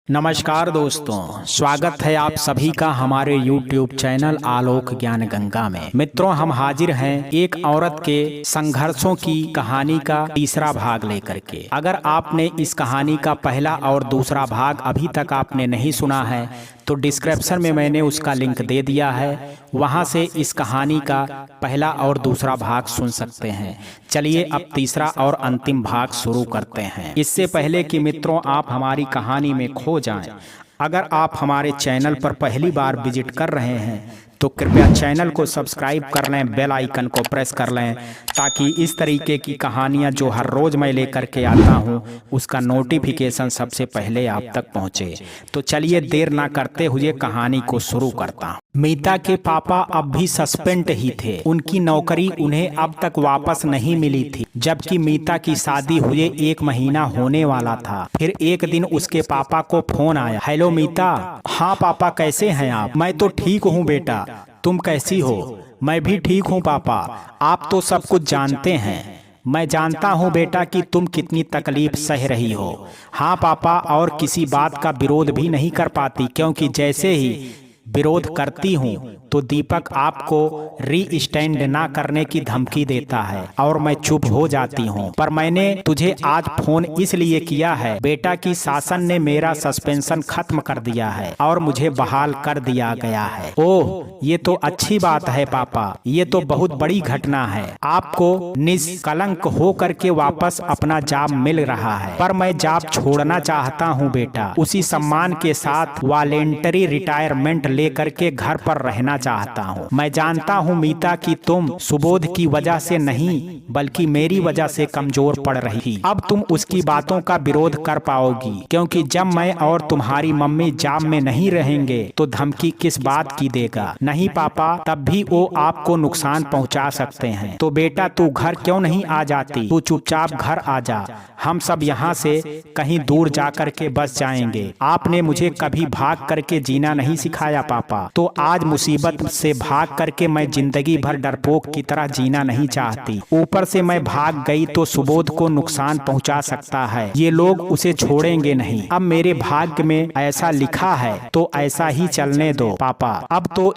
नमस्कार दोस्तों, स्वागत है आप सभी का हमारे YouTube चैनल आलोक ज्ञान गंगा में। मित्रों, हम हाजिर हैं एक औरत के संघर्षों की कहानी का तीसरा भाग लेकर के। अगर आपने इस कहानी का पहला और दूसरा भाग अभी तक आपने नहीं सुना है तो डिस्क्रिप्शन में मैंने उसका लिंक दे दिया है, वहां से इस कहानी का पहला और दूसरा भाग सुन सकते हैं। चलिए अब तीसरा और अंतिम भाग शुरू करते हैं। इससे पहले कि मित्रों आप हमारी कहानी में खो जाएं, अगर आप हमारे चैनल पर पहली बार विजिट कर रहे हैं तो कृपया चैनल को सब्सक्राइब कर लें, बेल आइकन को प्रेस कर लें, ताकि इस तरीके की कहानियां जो हर रोज़ मैं लेकर के आता हूं उसका नोटिफिकेशन सबसे पहले आप तक पहुंचे। तो चलिए देर ना करते हुए कहानी को शुरू करता हूं। मीता के पापा अब भी सस्पेंड ही थे। उनकी नौकरी उन्हें अब तक वापस नहीं मिली थी, जबकि मीता की शादी हुए 1 महीना होने वाला था। फिर एक दिन उसके पापा को फोन आया। हेलो मीता। हाँ पापा, कैसे हैं आप? मैं तो ठीक हूँ बेटा, तुम कैसी हो? मैं भी ठीक हूँ पापा, आप तो सब कुछ जानते हैं। मैं जानता हूँ बेटा कि तुम कितनी तकलीफ सह रही हो। हाँ पापा, और किसी बात का विरोध भी नहीं कर पाती, क्योंकि जैसे ही विरोध करती हूँ तो दीपक आपको री स्टैंड ना करने की धमकी देता है और मैं चुप हो जाती हूँ। पर मैंने तुझे आज फोन इसलिए किया है बेटा कि शासन ने मेरा सस्पेंशन खत्म कर दिया है और मुझे बहाल कर दिया गया है। ओह, ये तो अच्छी बात है पापा, ये तो बहुत बड़ी घटना है। आपको निष्कलंक हो करके वापस अपना जॉब मिल रहा है। पर मैं जॉब छोड़ना चाहता हूँ बेटा, उसी सम्मान के साथ वॉलेंटरी रिटायरमेंट लेकर के घर पर रहना चाहता हूँ। मैं जानता हूँ मीता कि तुम सुबोध की वजह से नहीं बल्कि मेरी वजह से कमजोर पड़ रही थी। अब तुम उसकी बातों का विरोध कर पाओगी, क्योंकि जब मैं और तुम्हारी मम्मी जॉब में नहीं रहेंगे तो धमकी किस बात की देगा? नहीं पापा, तब भी वो आपको नुकसान पहुंचा सकते हैं। तो बेटा तू घर क्यों नहीं आ जाती? तू चुपचाप घर आ जा, हम सब यहाँ से कहीं दूर जा करके बस जाएंगे। आपने मुझे कभी भाग करके जीना नहीं सिखाया पापा, तो आज मुसीबत से भाग करके मैं जिंदगी भर डरपोक की तरह जीना नहीं चाहती। ऊपर से मैं भाग गई तो सुबोध को नुकसान पहुंचा सकता है, ये लोग उसे छोड़ेंगे नहीं। अब मेरे भाग्य में ऐसा लिखा है तो ऐसा ही चलने दो पापा। अब तो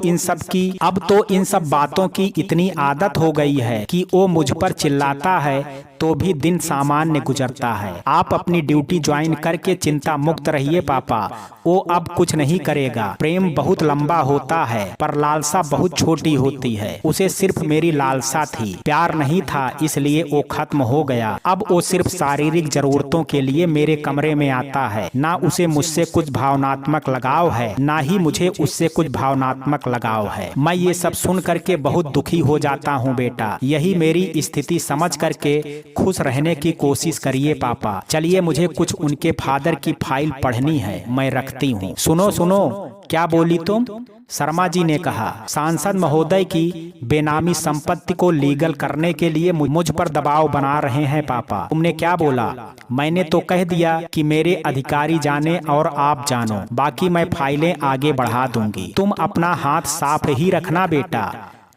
इन सब बातों की इतनी आदत हो गई है कि वो मुझ पर चिल्लाता है तो भी दिन सामान्य गुजरता है। आप अपनी ड्यूटी ज्वाइन करके चिंता मुक्त रहिए पापा, वो अब कुछ नहीं करेगा। प्रेम बहुत लंबा होता है पर लालसा बहुत छोटी होती है। उसे सिर्फ मेरी लालसा थी, प्यार नहीं था, इसलिए वो खत्म हो गया। अब वो सिर्फ शारीरिक जरूरतों के लिए मेरे कमरे में आता है। ना उसे मुझसे कुछ भावनात्मक लगाव है, ना ही मुझे उससे कुछ भावनात्मक लगाव है। मैं ये सब सुन करके बहुत दुखी हो जाता हूँ बेटा। यही मेरी स्थिति समझ करके खुश रहने की कोशिश करिए पापा। चलिए मुझे कुछ उनके फादर की फाइल पढ़नी है, मैं रखती हूँ। सुनो सुनो, क्या बोली तुम? शर्मा जी ने कहा, सांसद महोदय की बेनामी संपत्ति को लीगल करने के लिए मुझ पर दबाव बना रहे हैं पापा। तुमने क्या बोला? मैंने तो कह दिया कि मेरे अधिकारी जाने और आप जानो, बाकी मैं फाइलें आगे बढ़ा दूंगी। तुम अपना हाथ साफ ही रखना बेटा।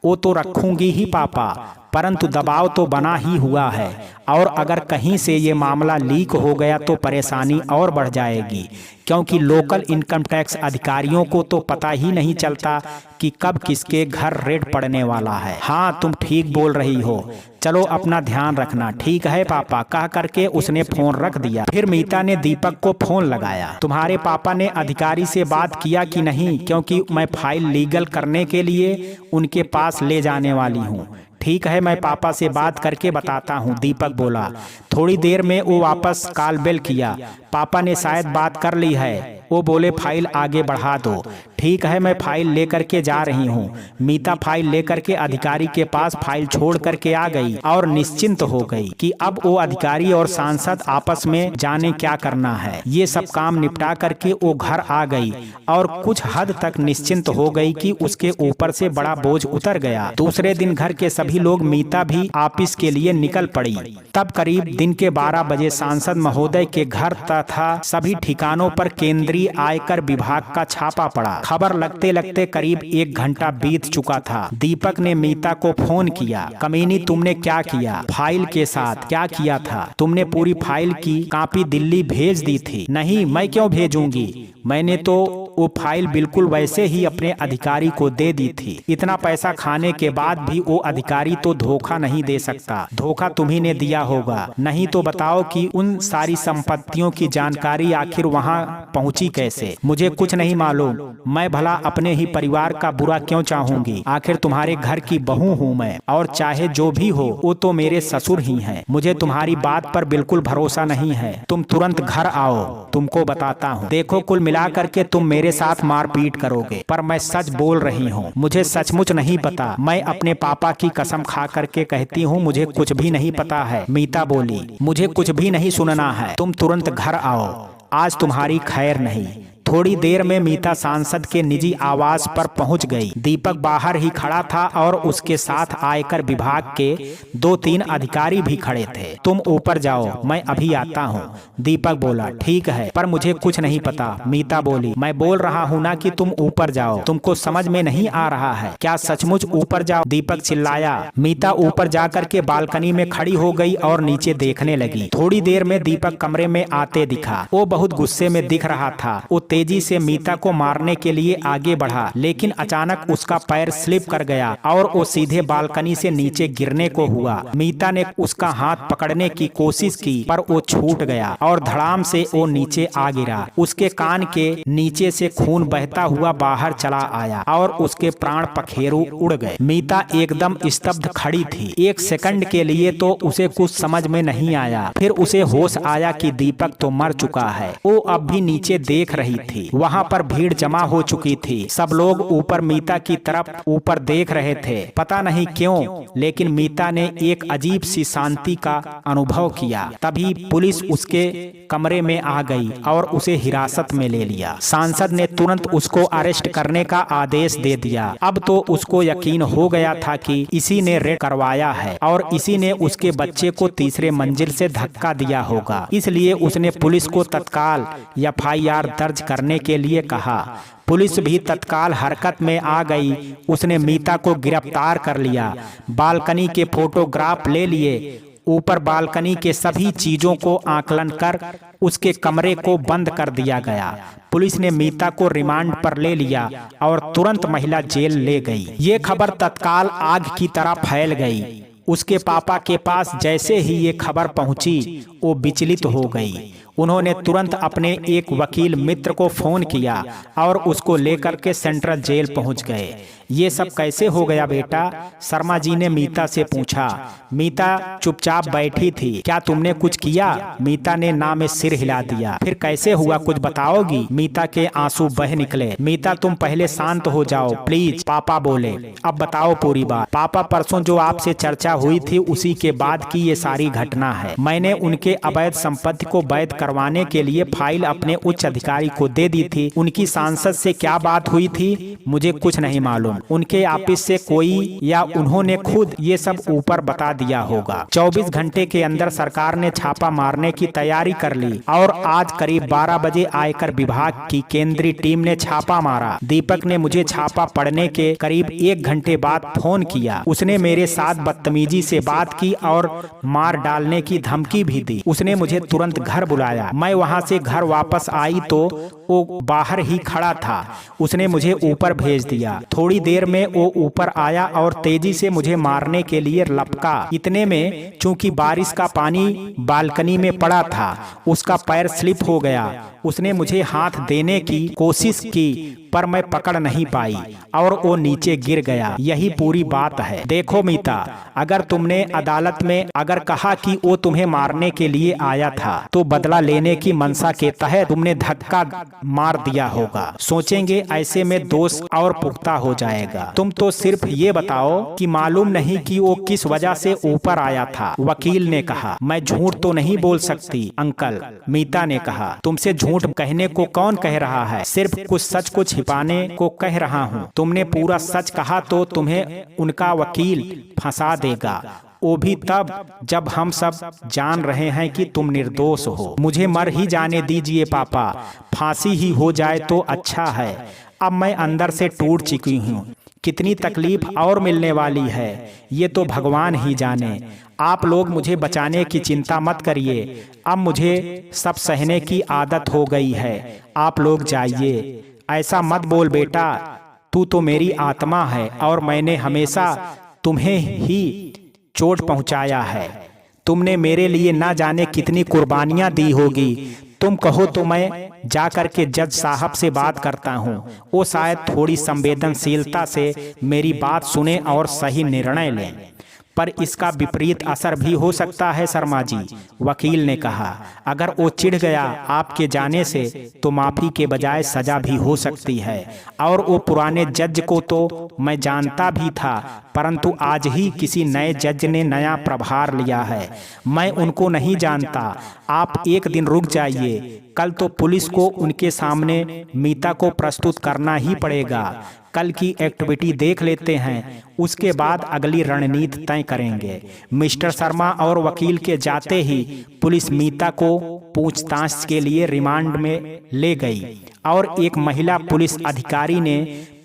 वो तो रखूंगी ही पापा, परंतु दबाव तो बना ही हुआ है और अगर कहीं से ये मामला लीक हो गया तो परेशानी और बढ़ जाएगी, क्योंकि लोकल इनकम टैक्स अधिकारियों को तो पता ही नहीं चलता कि कब किसके घर रेड पड़ने वाला है। हाँ तुम ठीक बोल रही हो, चलो अपना ध्यान रखना। ठीक है पापा, कह करके उसने फोन रख दिया। फिर मीता ने दीपक को फोन लगाया। तुम्हारे पापा ने अधिकारी से बात किया कि नहीं? क्योंकि मैं फाइल लीगल करने के लिए उनके पास ले जाने वाली हूँ। ठीक है, मैं पापा से बात करके बताता हूँ, दीपक बोला। थोड़ी देर में वो वापस कॉल बेल किया। पापा ने शायद बात कर ली है, वो बोले फाइल आगे बढ़ा दो। ठीक है, मैं फाइल लेकर के जा रही हूँ। मीता फाइल लेकर के अधिकारी के पास फाइल छोड़ करके आ गई और निश्चिंत हो गई कि अब वो अधिकारी और सांसद आपस में जाने क्या करना है। ये सब काम निपटा करके वो घर आ गई और कुछ हद तक निश्चिंत हो गई कि उसके ऊपर से बड़ा बोझ उतर गया। दूसरे दिन घर के सभी लोग, मीता भी ऑफिस के लिए निकल पड़ी। तब करीब दिन के 12 बजे सांसद महोदय के घर तथा सभी ठिकानों पर केंद्रीय केंद्रीय आयकर विभाग का छापा पड़ा। खबर लगते लगते करीब 1 घंटा बीत चुका था। दीपक ने मीता को फोन किया। कमीनी, तुमने क्या किया? फाइल के साथ क्या किया था? तुमने पूरी फाइल की कॉपी दिल्ली भेज दी थी। नहीं, मैं क्यों भेजूंगी? मैंने तो वो फाइल बिल्कुल वैसे ही अपने अधिकारी को दे दी थी। इतना पैसा खाने के बाद भी वो अधिकारी तो धोखा नहीं दे सकता। धोखा तुम्ही ने दिया होगा। नहीं तो बताओ कि उन सारी संपत्तियों की जानकारी आखिर वहाँ पहुँची कैसे? मुझे कुछ नहीं मालूम। मैं भला अपने ही परिवार का बुरा क्यों चाहूंगी? आखिर तुम्हारे घर की बहू हूँ मैं, और चाहे जो भी हो वो तो मेरे ससुर ही हैं। मुझे तुम्हारी बात पर बिल्कुल भरोसा नहीं है। तुम तुरंत घर आओ, तुमको बताता हूँ। देखो, कुल मिला करके तुम मेरे साथ मारपीट करोगे, पर मैं सच बोल रही हूँ। मुझे सचमुच नहीं पता। मैं अपने पापा की कसम खा करके कहती हूँ, मुझे कुछ भी नहीं पता है। मीता बोली, मुझे कुछ भी नहीं सुनना है। तुम तुरंत घर आओ, आज तुम्हारी खैर नहीं। थोड़ी देर में मीता सांसद के निजी आवास पर पहुंच गई। दीपक बाहर ही खड़ा था और उसके साथ आयकर विभाग के 2-3 अधिकारी भी खड़े थे। तुम ऊपर जाओ, मैं अभी आता हूं। दीपक बोला, ठीक है, पर मुझे कुछ नहीं पता। मीता बोली, मैं बोल रहा हूं ना कि तुम ऊपर जाओ। तुमको समझ में नहीं आ रहा है क्या? सचमुच ऊपर जाओ, दीपक चिल्लाया। मीता ऊपर जाकर के बालकनी में खड़ी हो गई और नीचे देखने लगी। थोड़ी देर में दीपक कमरे में आते दिखा। वो बहुत गुस्से में दिख रहा था। वो तेजी से मीता को मारने के लिए आगे बढ़ा, लेकिन अचानक उसका पैर स्लिप कर गया और वो सीधे बालकनी से नीचे गिरने को हुआ। मीता ने उसका हाथ पकड़ने की कोशिश की, पर वो छूट गया और धड़ाम से वो नीचे आ गिरा। उसके कान के नीचे से खून बहता हुआ बाहर चला आया और उसके प्राण पखेरु उड़ गए। मीता एकदम स्तब्ध खड़ी थी। 1 सेकंड के लिए तो उसे कुछ समझ में नहीं आया। फिर उसे होश आया कि दीपक तो मर चुका है। वो अब भी नीचे देख रही थी। वहाँ पर भीड़ जमा हो चुकी थी। सब लोग ऊपर मीता की तरफ ऊपर देख रहे थे। पता नहीं क्यों, लेकिन मीता ने एक अजीब सी शांति का अनुभव किया। तभी पुलिस उसके कमरे में आ गई और उसे हिरासत में ले लिया। सांसद ने तुरंत उसको अरेस्ट करने का आदेश दे दिया। अब तो उसको यकीन हो गया था कि इसी ने रेड करवाया है और इसी ने उसके बच्चे को तीसरे मंजिल से धक्का दिया होगा। इसलिए उसने पुलिस को तत्काल FIR दर्ज करने के लिए कहा। पुलिस भी तत्काल हरकत में आ गई। उसने मीता को गिरफ्तार कर लिया। बालकनी के फोटोग्राफ ले लिए। ऊपर बालकनी के सभी चीजों को आकलन कर उसके कमरे को बंद कर दिया गया। पुलिस ने मीता को रिमांड पर ले लिया और तुरंत महिला जेल ले गई। ये खबर तत्काल आग की तरह फैल गई। उसके पापा के पास जैसे ही ये खबर पहुंची, वो विचलित हो गई। उन्होंने तुरंत अपने एक वकील मित्र को फोन किया और उसको लेकर के सेंट्रल जेल पहुंच गए। ये सब कैसे हो गया बेटा? शर्मा जी ने मीता से पूछा। मीता चुपचाप बैठी थी। क्या तुमने कुछ किया? मीता ने ना में सिर हिला दिया। फिर कैसे हुआ, कुछ बताओगी? मीता के आंसू बह निकले। मीता, तुम पहले शांत हो जाओ प्लीज, पापा बोले। अब बताओ पूरी बात। पापा, परसों जो आपसे चर्चा हुई थी उसी के बाद की ये सारी घटना है। मैंने उनके अवैध संपत्ति को वैध करवाने के लिए फाइल अपने उच्च अधिकारी को दे दी थी। उनकी सांसद से क्या बात हुई थी मुझे कुछ नहीं मालूम। उनके ऑफिस से कोई या उन्होंने खुद ये सब ऊपर बता दिया होगा। 24 घंटे के अंदर सरकार ने छापा मारने की तैयारी कर ली और आज करीब 12 बजे आयकर विभाग की केंद्रीय टीम ने छापा मारा। दीपक ने मुझे छापा पड़ने के करीब 1 घंटे बाद फोन किया। उसने मेरे साथ बदतमीजी से बात की और मार डालने की धमकी भी दी। उसने मुझे तुरंत घर बुलाया। मैं वहां से घर वापस आई तो वो बाहर ही खड़ा था। उसने मुझे ऊपर भेज दिया। थोड़ी देर में वो ऊपर आया और तेजी से मुझे मारने के लिए लपका। इतने में चूंकि बारिश का पानी बालकनी में पड़ा था, उसका पैर स्लिप हो गया। उसने मुझे हाथ देने की कोशिश की, पर मैं पकड़ नहीं पाई और वो नीचे गिर गया। यही पूरी बात है। देखो मीता, अगर तुमने अदालत में अगर कहा कि वो तुम्हें मारने के लिए आया था, तो बदला लेने की मंशा के तहत तुमने धक्का मार दिया होगा। सोचेंगे ऐसे में दोष और पुख्ता हो जाएगा। तुम तो सिर्फ ये बताओ कि मालूम नहीं कि वो किस वजह से ऊपर आया था। वकील ने कहा। मैं झूठ तो नहीं बोल सकती अंकल, मीता ने कहा। तुमसे झूठ कहने को कौन कह रहा है? सिर्फ कुछ सच को छिपाने को कह रहा हूँ। तुमने पूरा सच कहा तो तुम्हें उनका वकील फंसा देगा वो भी तब जब हम सब जान रहे हैं कि तुम निर्दोष हो। मुझे मर ही जाने दीजिए पापा, फांसी ही हो जाए तो अच्छा है। अब मैं अंदर से टूट चुकी हूँ। कितनी तकलीफ और मिलने वाली है ये तो भगवान ही जाने। आप लोग मुझे बचाने की चिंता मत करिए, अब मुझे सब सहने की आदत हो गई है। आप लोग जाइए। ऐसा मत बोल बेटा, तू तो मेरी आत्मा है और मैंने हमेशा तुम्हें ही चोट पहुंचाया है। तुमने मेरे लिए ना जाने कितनी कुर्बानियां दी होगी। तुम कहो तो मैं जा कर के जज साहब से बात करता हूँ, वो शायद थोड़ी संवेदनशीलता से मेरी बात सुने और सही निर्णय लें। पर इसका विपरीत असर भी हो सकता है शर्मा जी, वकील ने कहा। अगर वो चिढ़ गया आपके जाने से तो माफी के बजाय सजा भी हो सकती है। और वो पुराने जज को तो मैं जानता भी था, परंतु आज ही किसी नए जज ने नया प्रभार लिया है। मैं उनको नहीं जानता। आप एक दिन रुक जाइए, कल तो पुलिस को उनके सामने मीता को प्रस्तुत करना ही पड़ेगा। कल की एक्टिविटी देख लेते हैं, उसके बाद अगली रणनीति तय करेंगे। मिस्टर शर्मा और वकील के जाते ही पुलिस मीता को पूछताछ के लिए रिमांड में ले गई और एक महिला पुलिस अधिकारी ने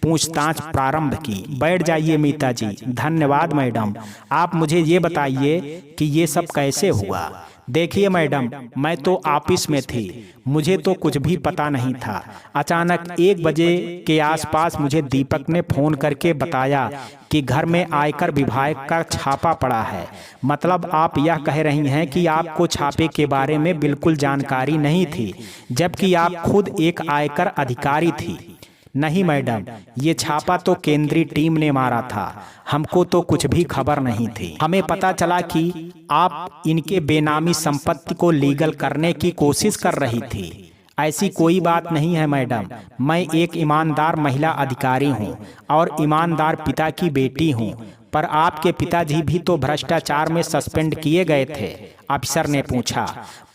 पूछताछ प्रारंभ की। बैठ जाइए मीता जी। धन्यवाद मैडम। आप मुझे ये बताइए कि ये सब कैसे हुआ। देखिए मैडम, मैं तो ऑफिस में थी, मुझे तो कुछ भी पता नहीं था। अचानक 1 बजे के आसपास मुझे दीपक ने फोन करके बताया कि घर में आयकर विभाग का छापा पड़ा है। मतलब आप यह कह रही हैं कि आपको छापे के बारे में बिल्कुल जानकारी नहीं थी, जबकि आप खुद एक आयकर अधिकारी थी। नहीं मैडम, ये छापा तो केंद्रीय टीम ने मारा था, हमको तो कुछ भी खबर नहीं थी। हमें पता चला कि आप इनके बेनामी संपत्ति को लीगल करने की कोशिश कर रही थी। ऐसी कोई बात नहीं है मैडम, मैं एक ईमानदार महिला अधिकारी हूँ और ईमानदार पिता की बेटी हूँ। पर आपके पिताजी भी तो भ्रष्टाचार में सस्पेंड किए गए थे, अफसर ने पूछा।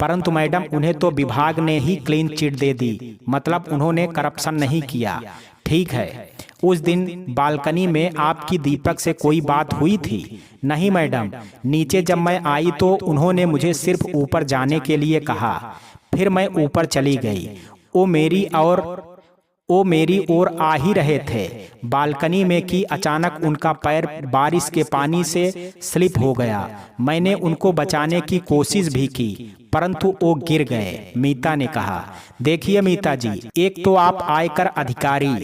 परंतु मैडम, उन्हें तो विभाग ने ही क्लीन चिट दे दी, मतलब उन्होंने करप्शन नहीं किया। ठीक है, उस दिन बालकनी में आपकी दीपक से कोई बात हुई थी? नहीं मैडम, नीचे जब मैं आई तो उन्होंने मुझे सिर्फ ऊपर जाने के लिए कहा, फिर मैं ऊपर चली गई। वो मेरी ओर आ ही रहे थे बालकनी में कि अचानक उनका पैर बारिश के पानी से स्लिप हो गया। मैंने उनको बचाने की कोशिश भी की, परंतु वो गिर गए, मीता ने कहा। देखिए मीता जी, एक तो आप आयकर अधिकारी,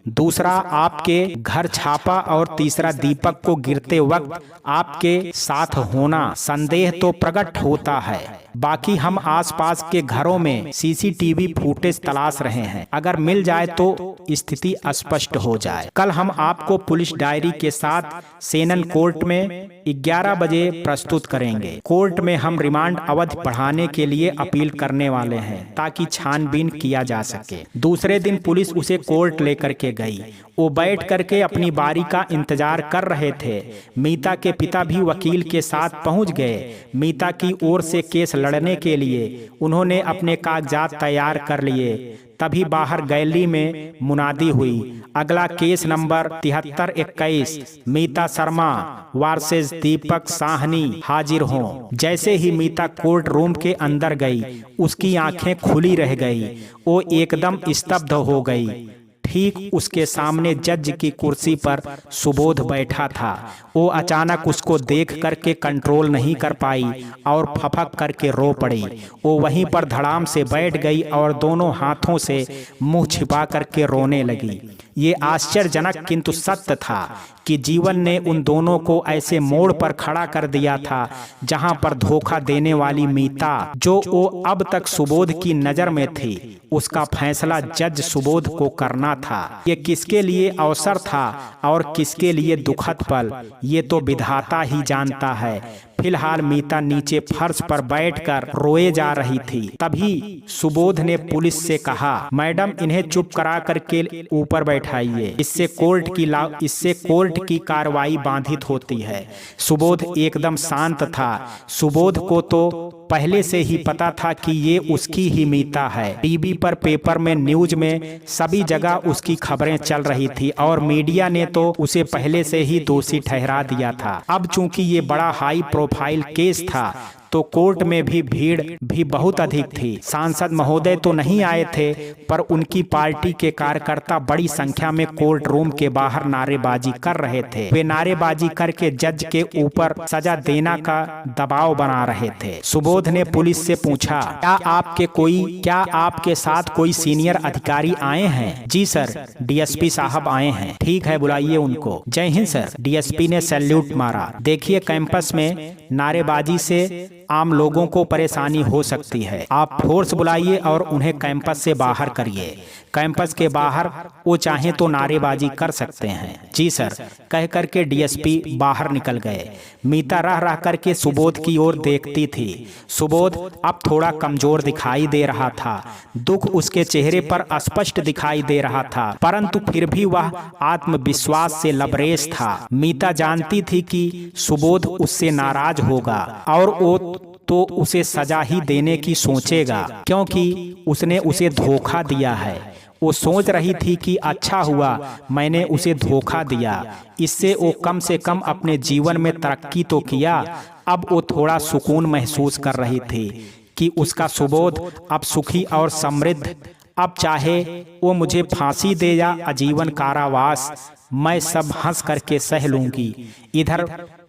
दूसरा आपके घर छापा और तीसरा दीपक को गिरते वक्त आपके साथ होना, संदेह तो प्रकट होता है। बाकी हम आसपास के घरों में सीसीटीवी फुटेज तलाश रहे हैं, अगर मिल जाए तो स्थिति स्पष्ट हो जाए। कल हम आपको पुलिस डायरी के साथ सेनन कोर्ट में 11 बजे प्रस्तुत करेंगे। कोर्ट में हम रिमांड अवधि बढ़ाने के लिए अपील करने वाले हैं ताकि छानबीन किया जा सके। दूसरे दिन पुलिस उसे कोर्ट लेकर के गई। वो बैठ करके अपनी बारी का इंतजार कर रहे थे। मीता के पिता भी वकील के साथ पहुंच गए। मीता की ओर से केस लड़ने के लिए उन्होंने अपने कागजात तैयार कर लिए। तभी बाहर गैलरी में मुनादी हुई, अगला केस नंबर 7321 मीता शर्मा वर्सेस दीपक साहनी हाजिर हों। जैसे ही मीता कोर्ट रूम के अंदर गई, उसकी आंखें खुली रह गई। वो एकदम स्तब्ध हो गई। ठीक उसके सामने जज की कुर्सी पर सुबोध बैठा था। वो अचानक उसको देख करके कंट्रोल नहीं कर पाई और फफक करके रो पड़ी। वो वहीं पर धड़ाम से बैठ गई और दोनों हाथों से मुंह छिपा करके रोने लगी। ये आश्चर्यजनक किंतु सत्य था कि जीवन ने उन दोनों को ऐसे मोड़ पर खड़ा कर दिया था जहां पर धोखा देने वाली मीता, जो वो अब तक सुबोध की नजर में थी, उसका फैसला जज सुबोध को करना था। ये किसके लिए अवसर था और किसके लिए दुखद पल, ये तो विधाता ही जानता है। फिलहाल मीता नीचे फर्श पर बैठकर रोए जा रही थी। तभी सुबोध ने पुलिस से कहा, मैडम इन्हें चुप करा करके ऊपर बैठाइए, इससे कोर्ट की कार्रवाई बाधित होती है। सुबोध एकदम शांत था। सुबोध को तो पहले से ही पता था कि ये उसकी ही मीता है। टीवी पर, पेपर में, न्यूज में सभी जगह उसकी खबरें चल रही थी और मीडिया ने तो उसे पहले से ही दोषी ठहरा दिया था। अब चूंकि ये बड़ा हाई प्रोफाइल केस था तो कोर्ट में भी भीड़ भी बहुत अधिक थी। सांसद महोदय तो नहीं आए थे, पर उनकी पार्टी के कार्यकर्ता बड़ी संख्या में कोर्ट रूम के बाहर नारेबाजी कर रहे थे। वे नारेबाजी करके जज के ऊपर सजा देने का दबाव बना रहे थे। सुबोध ने पुलिस से पूछा, क्या आपके साथ कोई सीनियर अधिकारी आए हैं? जी सर, डीएसपी साहब आए हैं। ठीक है, बुलाइए उनको। जय हिंद सर, डीएसपी ने सैल्यूट मारा। देखिए, कैंपस में नारेबाजी से आम लोगों को परेशानी हो सकती है। आप फोर्स बुलाइए और उन्हें कैंपस से बाहर करिए। कैंपस के बाहर वो चाहे तो नारेबाजी कर सकते हैं। जी सर, कह करके डीएसपी बाहर निकल गए। मीता रह रह करके सुबोध की ओर देखती थी। सुबोध अब थोड़ा कमजोर दिखाई दे रहा था। दुख उसके चेहरे पर स्पष्ट दिखाई दे रहा था, परंतु फिर भी वह आत्मविश्वास से लबरेज था। मीता जानती थी कि सुबोध उससे नाराज होगा और वो तो उसे सजा ही देने की सोचेगा, क्योंकि उसने उसे धोखा दिया है। वो सोच रही थी कि अच्छा हुआ मैंने उसे धोखा दिया, इससे वो कम से कम अपने जीवन में तरक्की तो किया। अब वो थोड़ा सुकून महसूस कर रही थी कि उसका सुबोध अब सुखी और समृद्ध। अब चाहे वो मुझे फांसी दे या आजीवन कारावास, मैं सब हंस करके सह लूंगी। इधर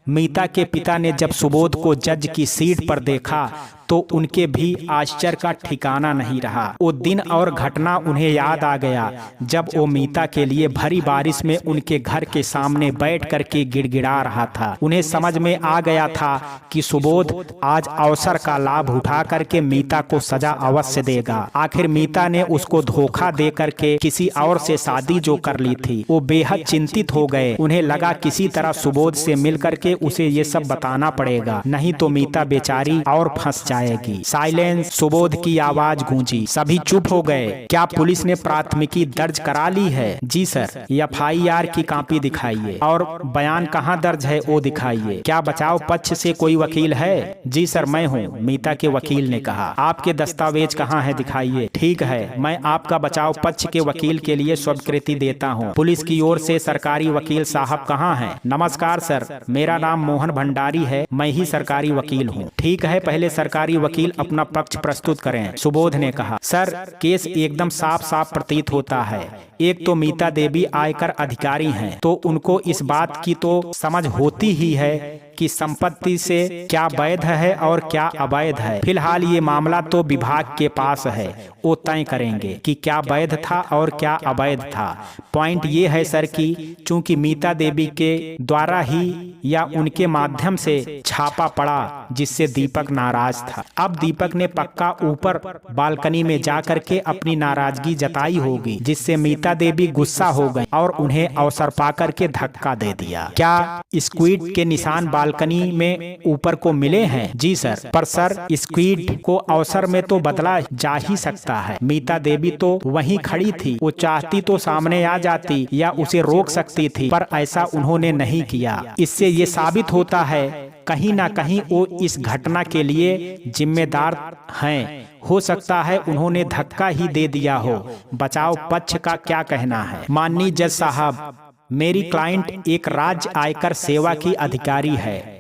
मीता के पिता ने जब सुबोध को जज की सीट पर देखा तो उनके भी आश्चर्य का ठिकाना नहीं रहा। वो दिन और घटना उन्हें याद आ गया जब वो मीता के लिए भरी बारिश में उनके घर के सामने बैठ करके गिड़गिड़ा रहा था। उन्हें समझ में आ गया था कि सुबोध आज अवसर का लाभ उठा करके मीता को सजा अवश्य देगा। आखिर मीता ने उसको धोखा दे करके किसी और से शादी जो कर ली थी। वो बेहद चिंतित हो गए। उन्हें लगा किसी तरह सुबोध से मिल करके उसे ये सब बताना पड़ेगा, नहीं तो मीता बेचारी और फंस जाएगी। साइलेंस, सुबोध की आवाज गूंजी। सभी चुप हो गए। क्या पुलिस ने प्राथमिकी दर्ज करा ली है? जी सर। एफआईआर की कॉपी दिखाइए। और बयान कहाँ दर्ज है वो दिखाइए। क्या बचाव पक्ष से कोई वकील है? जी सर, मैं हूँ, मीता के वकील ने कहा। आपके दस्तावेज कहाँ है? दिखाइए। ठीक है, मैं आपका बचाव पक्ष के वकील के लिए स्वीकृति देता हूँ। पुलिस की ओर से सरकारी वकील साहब कहाँ हैं? नमस्कार सर, मेरा नाम मोहन भंडारी है, मैं ही सरकारी वकील हूँ। ठीक है, पहले सरकारी वकील अपना पक्ष प्रस्तुत करें, सुबोध ने कहा। सर, केस एकदम साफ साफ प्रतीत होता है। एक तो मीता देवी आयकर अधिकारी हैं, तो उनको इस बात की तो समझ होती ही है कि संपत्ति से क्या वैध है और क्या अवैध है। फिलहाल ये मामला तो विभाग के पास है, वो तय करेंगे कि क्या वैध था और क्या अवैध था। पॉइंट ये है सर कि चूंकि मीता देवी के द्वारा ही या उनके माध्यम से छापा पड़ा जिससे दीपक नाराज था। अब दीपक ने पक्का ऊपर बालकनी में जाकर के अपनी नाराजगी जताई होगी, जिससे मीता देवी गुस्सा हो गई और उन्हें अवसर पाकर के धक्का दे दिया। क्या स्क्विड के निशान बालकनी में ऊपर को मिले हैं? जी सर। पर सर, स्क्विड को अवसर में तो बदला जा ही सकता है। मीता देवी तो वहीं खड़ी थी, वो चाहती तो सामने आ जाती या उसे रोक सकती थी, पर ऐसा उन्होंने नहीं किया। इससे ये साबित होता है कहीं ना कहीं वो इस घटना के लिए जिम्मेदार हैं। हो सकता है उन्होंने धक्का ही दे दिया हो। बचाव पक्ष का क्या कहना है? माननीय जज साहब, मेरी क्लाइंट एक राज्य आयकर सेवा की अधिकारी है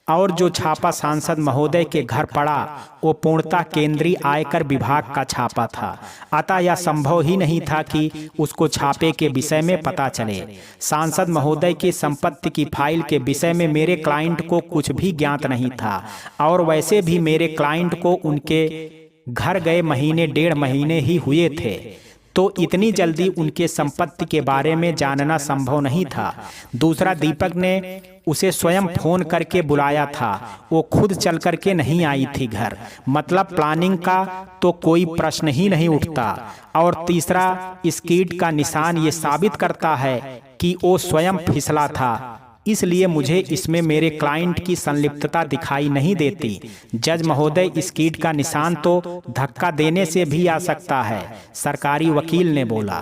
और जो छापा सांसद महोदय के घर पड़ा वो पूर्णतः केंद्रीय आयकर विभाग का छापा था। अतः यह संभव ही नहीं था कि उसको छापे के विषय में पता चले। सांसद महोदय की संपत्ति की फाइल के विषय में मेरे क्लाइंट को कुछ भी ज्ञात नहीं था और वैसे भी मेरे क्लाइंट को उनके घर गए महीने 1.5 महीने ही हुए थे, तो इतनी जल्दी उनके संपत्ति के बारे में जानना संभव नहीं था। दूसरा, दीपक ने उसे स्वयं फोन करके बुलाया था, वो खुद चल करके नहीं आई थी घर, मतलब प्लानिंग का तो कोई प्रश्न ही नहीं उठता। और तीसरा, स्कीड का निशान ये साबित करता है कि वो स्वयं फिसला था, इसलिए मुझे इसमें मेरे क्लाइंट की संलिप्तता दिखाई नहीं देती। जज महोदय, इस कीट का निशान तो धक्का देने से भी आ सकता है, सरकारी वकील ने बोला।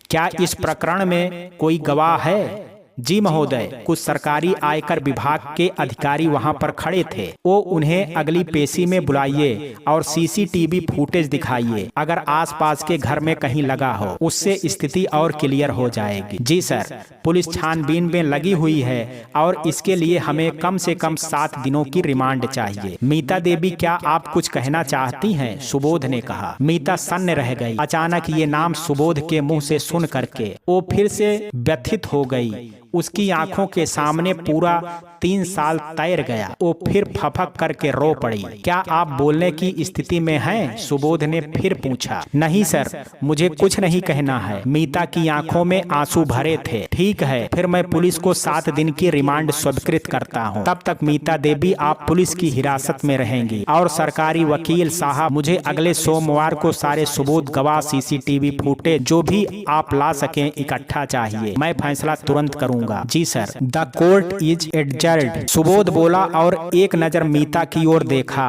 क्या इस प्रकरण में कोई गवाह है? जी महोदय, कुछ सरकारी आयकर विभाग के अधिकारी वहां पर खड़े थे। वो उन्हें अगली पेशी में बुलाइए और सीसीटीवी फुटेज दिखाइए, अगर आसपास के घर में कहीं लगा हो, उससे स्थिति और क्लियर हो जाएगी। जी सर, पुलिस छानबीन में लगी हुई है और इसके लिए हमें कम से कम 7 दिनों की रिमांड चाहिए। मीता देवी, क्या आप कुछ कहना चाहती हैं? सुबोध ने कहा। मीता सन्न रह गई। अचानक ये नाम सुबोध के मुंह से सुन करके वो फिर से व्यथित हो गई। उसकी आंखों के सामने पूरा 3 साल तैर गया। वो फिर फफक करके रो पड़ी। क्या आप बोलने की स्थिति में हैं? सुबोध ने फिर पूछा। नहीं सर, मुझे कुछ नहीं कहना है। मीता की आंखों में आंसू भरे थे। ठीक है, फिर मैं पुलिस को 7 दिन की रिमांड स्वीकृत करता हूँ। तब तक मीता देवी आप पुलिस की हिरासत में रहेंगी और सरकारी वकील साहब, मुझे अगले सोमवार को सारे सबूत, गवाह, सीसीटीवी फुटेज जो भी आप ला सकें इकट्ठा चाहिए। मैं फैसला तुरंत करूंगा। जी sir. The court is adjourned. Subodh बोला और एक नजर मीता की ओर देखा।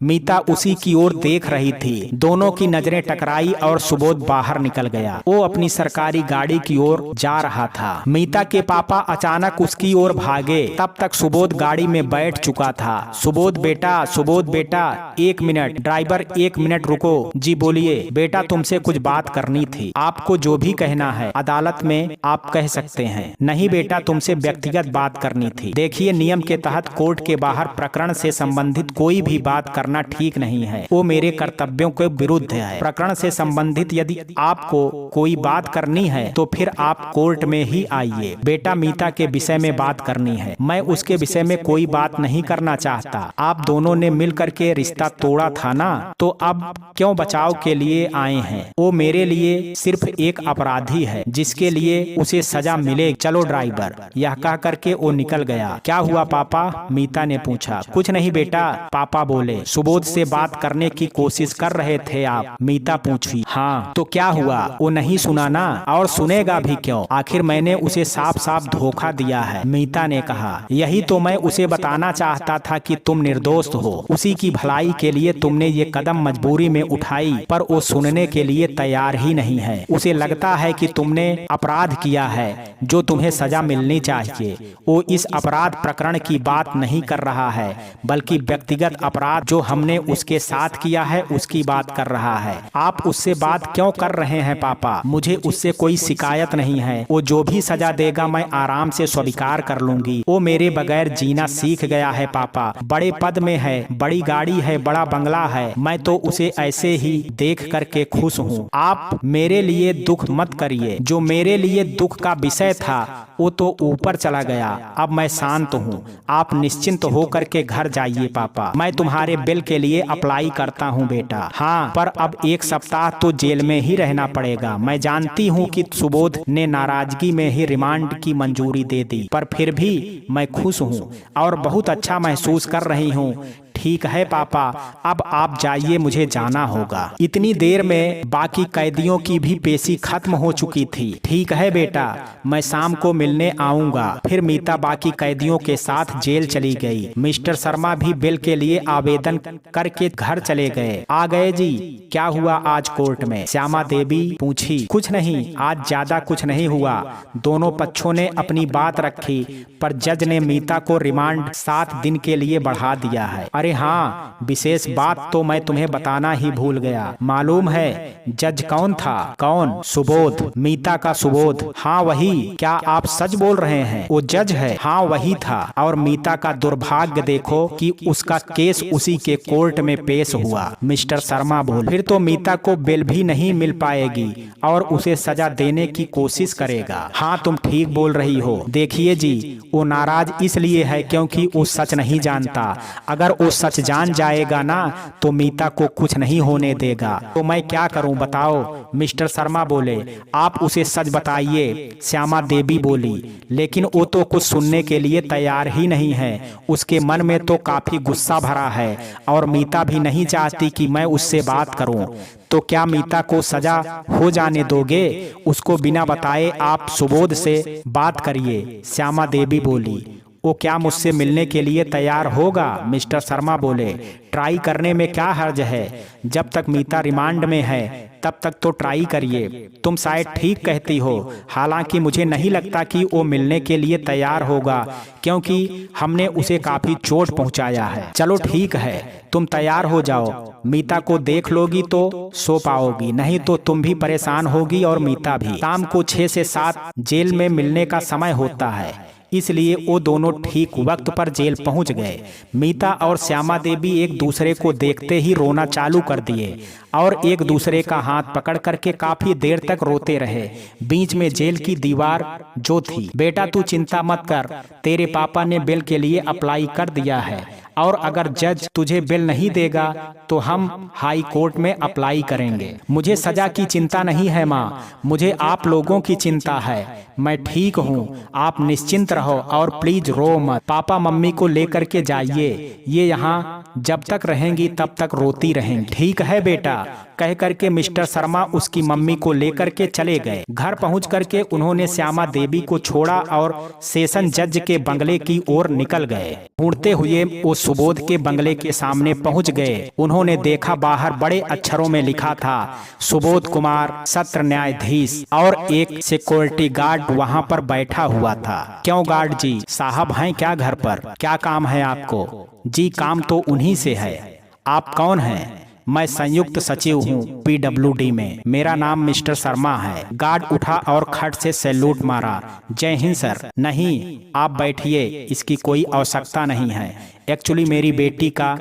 मीता उसी की ओर देख रही थी। दोनों की नजरें टकराई और सुबोध बाहर निकल गया। वो अपनी सरकारी गाड़ी की ओर जा रहा था। मीता के पापा अचानक उसकी ओर भागे। तब तक सुबोध गाड़ी में बैठ चुका था। सुबोध बेटा, 1 मिनट। ड्राइवर, 1 मिनट रुको। जी बोलिए। बेटा, तुमसे कुछ बात करनी थी। आपको जो भी कहना है अदालत में आप कह सकते हैं। नहीं बेटा, तुमसे व्यक्तिगत बात करनी थी। देखिए, नियम के तहत कोर्ट के बाहर प्रकरण से संबंधित कोई भी बात करना ठीक नहीं है। वो मेरे कर्तव्यों के विरुद्ध है। प्रकरण से संबंधित यदि आपको कोई बात करनी है तो फिर आप कोर्ट में ही आइए। बेटा, मीता के विषय में बात करनी है। मैं उसके विषय में कोई बात नहीं करना चाहता। आप दोनों ने मिल करके रिश्ता तोड़ा था ना, तो अब क्यों बचाव के लिए आए हैं? वो मेरे लिए सिर्फ एक अपराधी है जिसके लिए उसे सजा मिले। चलो ड्राइवर। यह कह करके वो निकल गया। क्या हुआ पापा? मीता ने पूछा। कुछ नहीं बेटा, पापा बोले। सुबोध से बात करने की कोशिश कर रहे थे आप? मीता पूछी। हाँ, तो क्या हुआ? वो नहीं सुना ना, और सुनेगा भी क्यों? आखिर मैंने उसे साफ साफ धोखा दिया है। मीता ने कहा। यही तो मैं उसे बताना चाहता था कि तुम निर्दोष हो। उसी की भलाई के लिए तुमने ये कदम मजबूरी में उठाई, पर वो सुनने के लिए तैयार ही नहीं है। उसे लगता है कि तुमने अपराध किया है जो तुम्हें सजा मिलनी चाहिए। वो इस अपराध प्रकरण की बात नहीं कर रहा है, बल्कि व्यक्तिगत अपराध जो हमने उसके साथ किया है उसकी बात कर रहा है। आप उससे बात क्यों कर रहे हैं पापा? मुझे उससे कोई शिकायत नहीं है। वो जो भी सजा देगा मैं आराम से स्वीकार कर लूंगी। वो मेरे बगैर जीना सीख गया है पापा। बड़े पद में है, बड़ी गाड़ी है, बड़ा बंगला है। मैं तो उसे ऐसे ही देख करके खुश हूँ। आप मेरे लिए दुख मत करिए। जो मेरे लिए दुख का विषय था वो तो ऊपर चला गया। अब मैं शांत हूँ। आप निश्चिंत हो करके घर जाइए पापा। मैं तुम्हारे बिल के लिए अप्लाई करता हूँ बेटा। हाँ, पर अब 1 सप्ताह तो जेल में ही रहना पड़ेगा। मैं जानती हूँ कि सुबोध ने नाराजगी में ही रिमांड की मंजूरी दे दी, पर फिर भी मैं खुश हूँ और बहुत अच्छा महसूस कर रही हूँ। ठीक है पापा, अब आप जाइए, मुझे जाना होगा। इतनी देर में बाकी कैदियों की भी पेशी खत्म हो चुकी थी। ठीक है बेटा, मैं शाम को मिलने आऊंगा। फिर मीता बाकी कैदियों के साथ जेल चली गई। मिस्टर शर्मा भी बिल के लिए आवेदन करके घर चले गए। आ गए जी। क्या हुआ आज कोर्ट में? श्यामा देवी पूछी। कुछ नहीं, आज ज्यादा कुछ नहीं हुआ। दोनों पक्षों ने अपनी बात रखी, पर जज ने मीता को रिमांड 7 दिन के लिए बढ़ा दिया है। अरे हाँ, विशेष बात तो मैं तुम्हें बताना ही भूल गया। मालूम है जज कौन था? कौन? सुबोध, मीता का सुबोध। हाँ वही। क्या आप सच बोल रहे हैं? वो जज है? हाँ वही था। और मीता का दुर्भाग्य देखो कि उसका केस उसी के कोर्ट में पेश हुआ। मिस्टर शर्मा बोले। फिर तो मीता को बेल भी नहीं मिल पाएगी और उसे सजा देने की कोशिश करेगा। हाँ, तुम ठीक बोल रही हो। देखिए जी, वो नाराज इसलिए है क्योंकि वो सच नहीं जानता। अगर वो सच जान जाएगा ना तो मीता को कुछ नहीं होने देगा। तो मैं क्या करूं बताओ? मिस्टर शर्मा बोले। आप उसे सच बताइए, श्यामा देवी बोली। लेकिन वो तो कुछ सुनने के लिए तैयार ही नहीं है। उसके मन में तो काफी गुस्सा भरा है और मीता भी नहीं चाहती कि मैं उससे बात करूं। तो क्या मीता को सजा हो जाने दोगे? उसको बिना बताए आप सुबोध से बात करिए, श्यामा देवी बोली। वो क्या मुझसे मिलने के लिए तैयार होगा? मिस्टर शर्मा बोले। ट्राई करने में क्या हर्ज है? जब तक मीता रिमांड में है तब तक तो ट्राई करिए। तुम शायद ठीक कहती हो, हालांकि मुझे नहीं लगता कि वो मिलने के लिए तैयार होगा, क्योंकि हमने उसे काफी चोट पहुंचाया है। चलो ठीक है, तुम तैयार हो जाओ। मीता को देख लोगी तो सो पाओगी, नहीं तो तुम भी परेशान होगी और मीता भी। शाम को 6 से 7 जेल में मिलने का समय होता है, इसलिए वो दोनों ठीक वक्त पर जेल पहुंच गए। मीता और श्यामा देवी एक दूसरे को देखते ही रोना चालू कर दिए और एक दूसरे का हाथ पकड़ करके काफी देर तक रोते रहे। बीच में जेल की दीवार जो थी, बेटा तू चिंता मत कर, तेरे पापा ने बेल के लिए अप्लाई कर दिया है और अगर जज तुझे बेल नहीं देगा तो हम हाई कोर्ट में अप्लाई करेंगे। मुझे सजा की चिंता नहीं है माँ, मुझे आप लोगों की चिंता है। मैं ठीक हूँ, आप निश्चिंत रहो और प्लीज रो मत। पापा मम्मी को लेकर के जाइए, ये यहाँ जब तक रहेंगी तब तक रोती रहेंगी। ठीक है बेटा, कह करके मिस्टर शर्मा उसकी मम्मी को लेकर के चले गए। घर पहुंच करके उन्होंने श्यामा देवी को छोड़ा और सेशन जज के बंगले की ओर निकल गए। ढूंढते हुए वो सुबोध के बंगले के सामने पहुंच गए। उन्होंने देखा बाहर बड़े अक्षरों में लिखा था सुबोध कुमार सत्र न्यायाधीश, और एक सिक्योरिटी गार्ड वहां पर बैठा हुआ था। क्यों गार्ड जी साहब हैं क्या घर पर? क्या काम है आपको? जी काम तो उन्हीं से है। आप कौन हैं? मैं संयुक्त सचिव हूँ PWD में, मेरा नाम मिस्टर शर्मा है। गार्ड उठा और खट से सैल्यूट मारा। जय हिंद सर। नहीं आप बैठिए, इसकी कोई आवश्यकता नहीं है। एक्चुअली मेरी बेटी का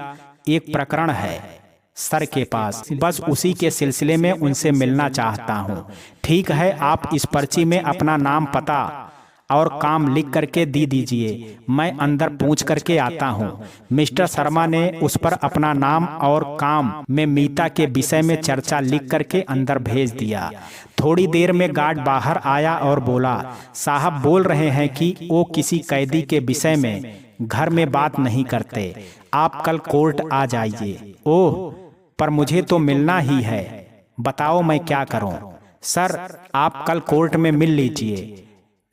एक प्रकरण है सर के पास, बस उसी के सिलसिले में उनसे मिलना चाहता हूँ। ठीक है, आप इस पर्ची में अपना नाम पता और काम लिख करके दे दीजिए, मैं अंदर पूछ करके आता हूँ। मिस्टर शर्मा ने उस पर अपना नाम और काम में मीता के विषय में चर्चा लिख करके अंदर भेज दिया। थोड़ी देर में गार्ड बाहर आया और बोला, साहब बोल रहे हैं कि वो किसी कैदी के विषय में घर में बात नहीं करते, आप कल कोर्ट आ जाइए। ओह, पर मुझे तो मिलना ही है, बताओ मैं क्या करूं? सर आप कल कोर्ट में मिल लीजिए।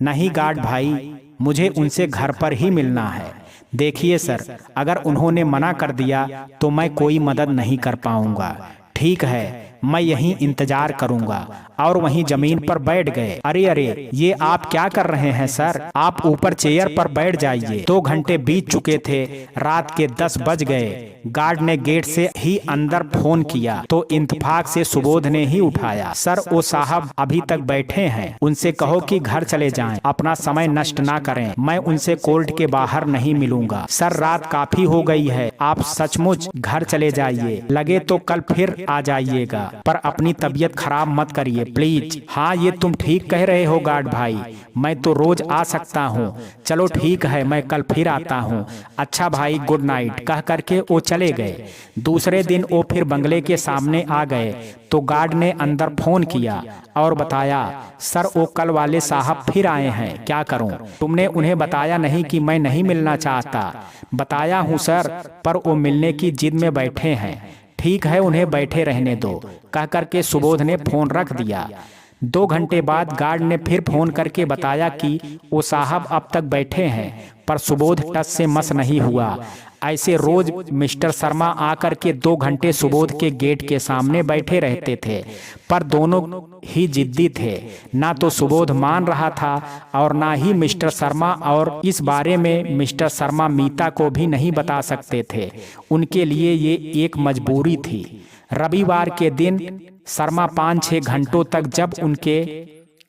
नहीं गार्ड भाई, मुझे उनसे घर पर ही मिलना है। देखिए सर, अगर उन्होंने मना कर दिया तो मैं कोई मदद नहीं कर पाऊंगा। ठीक है, मैं यहीं इंतजार करूंगा। और वहीं जमीन पर बैठ गए। अरे अरे, ये आप क्या कर रहे हैं सर? आप ऊपर चेयर पर बैठ जाइए। 2 घंटे बीत चुके थे, रात के 10 बज गए। गार्ड ने गेट से ही अंदर फोन किया तो इत्तेफाक से सुबोध ने ही उठाया। सर वो साहब अभी तक बैठे हैं, उनसे कहो कि घर चले जाएं, अपना समय नष्ट ना करें। मैं उनसे कोर्ट के बाहर नहीं मिलूंगा। सर रात काफी हो गई है, आप सचमुच घर चले जाइए, लगे तो कल फिर आ जाइएगा, पर अपनी तबीयत खराब मत करिए प्लीज। हाँ ये तुम ठीक कह रहे हो गार्ड भाई, मैं तो रोज आ सकता हूँ। चलो ठीक है, मैं कल फिर आता हूँ। अच्छा भाई गुड नाइट, कह करके वो चले गए। दूसरे दिन वो फिर बंगले के सामने आ गए तो गार्ड ने अंदर फोन किया और बताया, सर वो कल वाले साहब फिर आए हैं, क्या करूं? तुमने उन्हें बताया नहीं कि मैं नहीं मिलना चाहता? बताया हूं सर, पर वो मिलने की जिद में बैठे हैं। ठीक है, उन्हें बैठे रहने दो, कह करके सुबोध ने फोन रख दिया। 2 घंटे बाद गार्ड ने फिर फोन करके बताया कि वो साहब अब तक बैठे हैं, पर सुबोध टस से मस नहीं हुआ। ऐसे रोज मिस्टर शर्मा आकर के 2 घंटे सुबोध के गेट के सामने बैठे रहते थे, पर दोनों ही जिद्दी थे। ना तो सुबोध मान रहा था और ना ही मिस्टर शर्मा, और इस बारे में मिस्टर शर्मा मीता को भी नहीं बता सकते थे। उनके लिए ये एक मजबूरी थी। रविवार के दिन शर्मा 5-6 घंटों तक जब उनके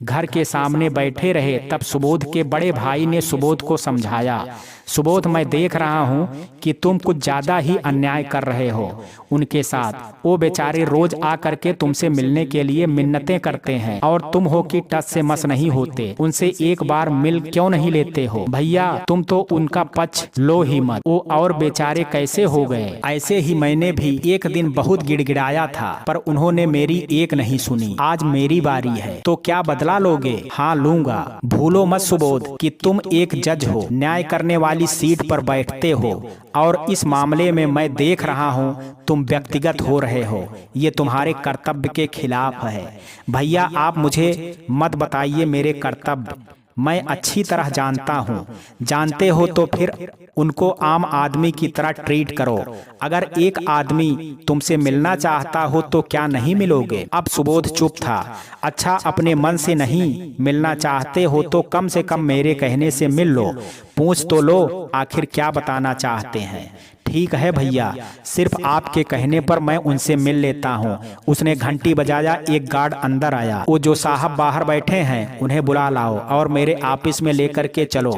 घर के सामने बैठे रहे, तब सुबोध के बड़े भाई ने सुबोध को समझाया, सुबोध मैं देख रहा हूँ कि तुम कुछ ज्यादा ही अन्याय कर रहे हो उनके साथ। वो बेचारे रोज आ करके तुमसे मिलने के लिए मिन्नतें करते हैं और तुम हो कि टस से मस नहीं होते। उनसे एक बार मिल क्यों नहीं लेते हो? भैया तुम तो उनका पक्ष लो ही मत, वो और बेचारे कैसे हो गए। ऐसे ही मैंने भी एक दिन बहुत गिड़गिड़ाया था, पर उन्होंने मेरी एक नहीं सुनी। आज मेरी बारी है, तो क्या बदला लोगे? हाँ लूंगा। भूलो मत सुबोध कि तुम एक जज हो, न्याय करने वाली सीट पर बैठते हो, और इस मामले में मैं देख रहा हूँ तुम व्यक्तिगत हो रहे हो। ये तुम्हारे कर्तव्य के खिलाफ है। भैया आप मुझे मत बताइए मेरे कर्तव्य, मैं अच्छी तरह जानता हूँ। जानते हो तो फिर उनको आम आदमी की तरह ट्रीट करो। अगर एक आदमी तुमसे मिलना चाहता हो तो क्या नहीं मिलोगे? अब सुबोध चुप था। अच्छा, अपने मन से नहीं मिलना चाहते हो तो कम से कम मेरे कहने से मिल लो, पूछ तो लो आखिर क्या बताना चाहते हैं। ठीक है भैया, सिर्फ आपके कहने पर मैं उनसे मिल लेता हूँ। उसने घंटी बजाया, एक गार्ड अंदर आया। वो जो साहब बाहर बैठे हैं उन्हें बुला लाओ और मेरे ऑफिस में लेकर के चलो,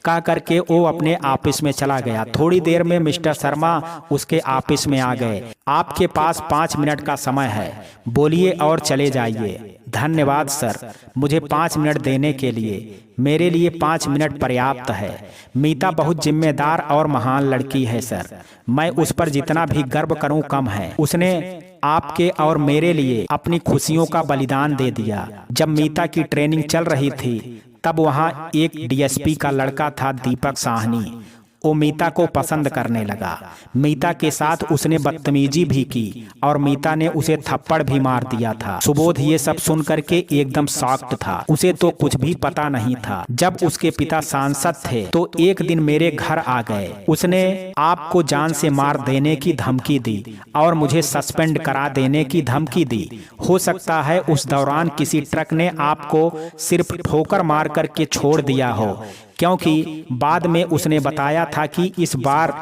कह करके वो अपने ऑफिस में चला गया। थोड़ी देर में मिस्टर शर्मा उसके ऑफिस में आ गए। आपके पास 5 मिनट का समय है, बोलिए और चले जाइए। धन्यवाद सर, मुझे 5 मिनट देने के लिए। मेरे लिए 5 मिनट पर्याप्त है। मीता बहुत जिम्मेदार और महान लड़की है सर, मैं उस पर जितना भी गर्व करूं कम है। उसने आपके और मेरे लिए अपनी खुशियों का बलिदान दे दिया। जब मीता की ट्रेनिंग चल रही थी तब वहां एक डीएसपी का लड़का था, दीपक साहनी। वो मीता को पसंद करने लगा। मीता के साथ उसने बदतमीजी भी की और मीता ने उसे थप्पड़ भी मार दिया था। सुबोध ये सब सुन करके एकदम शॉक्ड था। उसे तो कुछ भी पता नहीं था। जब उसके पिता सांसद थे तो एक दिन मेरे घर आ गए। उसने आपको जान से मार देने की धमकी दी और मुझे सस्पेंड करा देने की धमकी दी। हो सकता है उस दौरान किसी ट्रक ने आपको सिर्फ ठोकर मार करके छोड़ दिया हो, क्योंकि बाद में उसने बताया था कि इस बार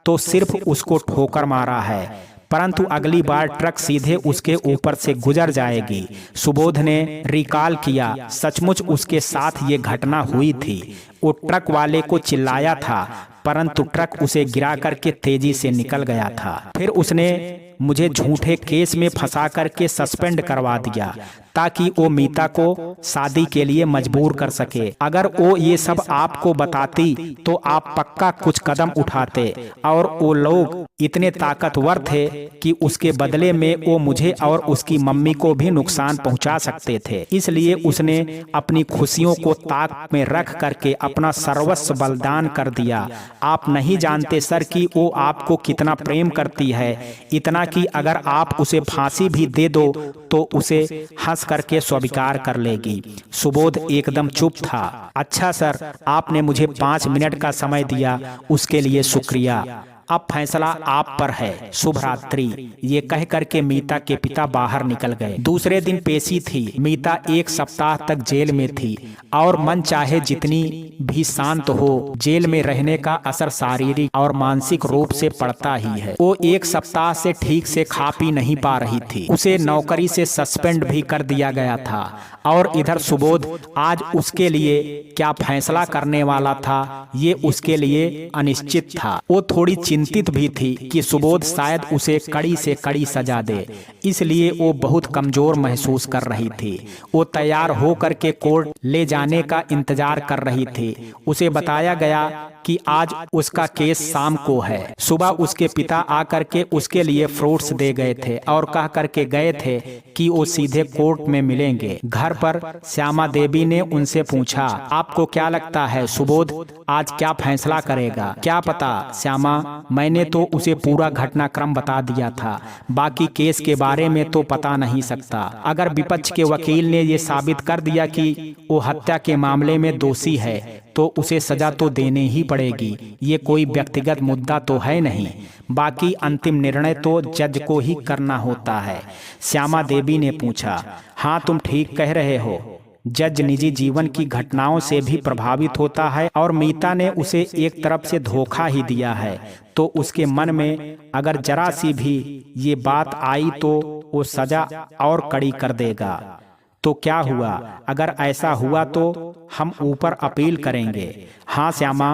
तो सिर्फ उसको ठोकर मारा है, परंतु अगली बार ट्रक सीधे उसके ऊपर से गुजर जाएगी। सुबोध ने रिकॉल किया, सचमुच उसके साथ ये घटना हुई थी। वो ट्रक वाले को चिल्लाया था, परंतु ट्रक उसे गिरा करके तेजी से निकल गया था। फिर उसने मुझे झूठे केस में फंसा करके सस्पेंड करवा दिया ताकि वो मीता को शादी के लिए मजबूर कर सके। अगर वो ये सब आपको बताती तो आप पक्का कुछ कदम उठाते, और वो लोग इतने ताकतवर थे कि उसके बदले में वो मुझे और उसकी मम्मी को भी नुकसान पहुंचा सकते थे। इसलिए उसने अपनी खुशियों को ताक में रख करके अपना सर्वस्व बलिदान कर दिया। आप नहीं जानते सर कि वो आपको कितना प्रेम करती है, इतना कि अगर आप उसे फांसी भी दे दो तो उसे हंस करके स्वीकार कर लेगी। सुबोध एकदम चुप था। अच्छा सर, आपने मुझे 5 मिनट का समय दिया, उसके लिए शुक्रिया। अब फैसला आप पर है। शुभ रात्रि। ये कह करके मीता के पिता बाहर निकल गए। दूसरे दिन पेशी थी। मीता 1 सप्ताह तक जेल में थी और मन चाहे जितनी भी शांत हो, जेल में रहने का असर शारीरिक और मानसिक रूप से पड़ता ही है। वो 1 सप्ताह से ठीक से खा पी नहीं पा रही थी। उसे नौकरी से सस्पेंड भी कर दिया गया था। और इधर सुबोध आज उसके लिए क्या फैसला करने वाला था, ये उसके लिए अनिश्चित था। वो थोड़ी चिंतित भी थी कि सुबोध शायद उसे कड़ी से कड़ी सजा दे, इसलिए वो बहुत कमजोर महसूस कर रही थी। वो तैयार होकर के कोर्ट ले जाने का इंतजार कर रही थी। उसे बताया गया कि आज उसका केस शाम को है। सुबह उसके पिता आकर के उसके लिए फ्रूट्स दे गए थे और कह करके गए थे कि वो सीधे कोर्ट में मिलेंगे। घर पर श्यामा देवी ने उनसे पूछा, आपको क्या लगता है सुबोध आज क्या फैसला करेगा? क्या पता श्यामा, मैंने तो उसे पूरा घटनाक्रम बता दिया था, बाकी केस के बारे में तो पता नहीं सकता। अगर विपक्ष के वकील ने ये साबित कर दिया कि वो हत्या के मामले में दोषी है तो उसे सजा तो देने ही पड़ेगी। ये कोई व्यक्तिगत मुद्दा तो है नहीं, बाकी अंतिम निर्णय तो जज को ही करना होता है। श्यामा देवी ने पूछा, हाँ तुम ठीक कह रहे हो, जज निजी जीवन की घटनाओं से भी प्रभावित होता है और मीता ने उसे एक तरफ से धोखा ही दिया है, तो उसके मन में अगर जरा सी भी ये बात आई तो वो सजा और कड़ी कर देगा। तो क्या हुआ? अगर ऐसा हुआ तो हम ऊपर अपील करेंगे। हाँ श्यामा,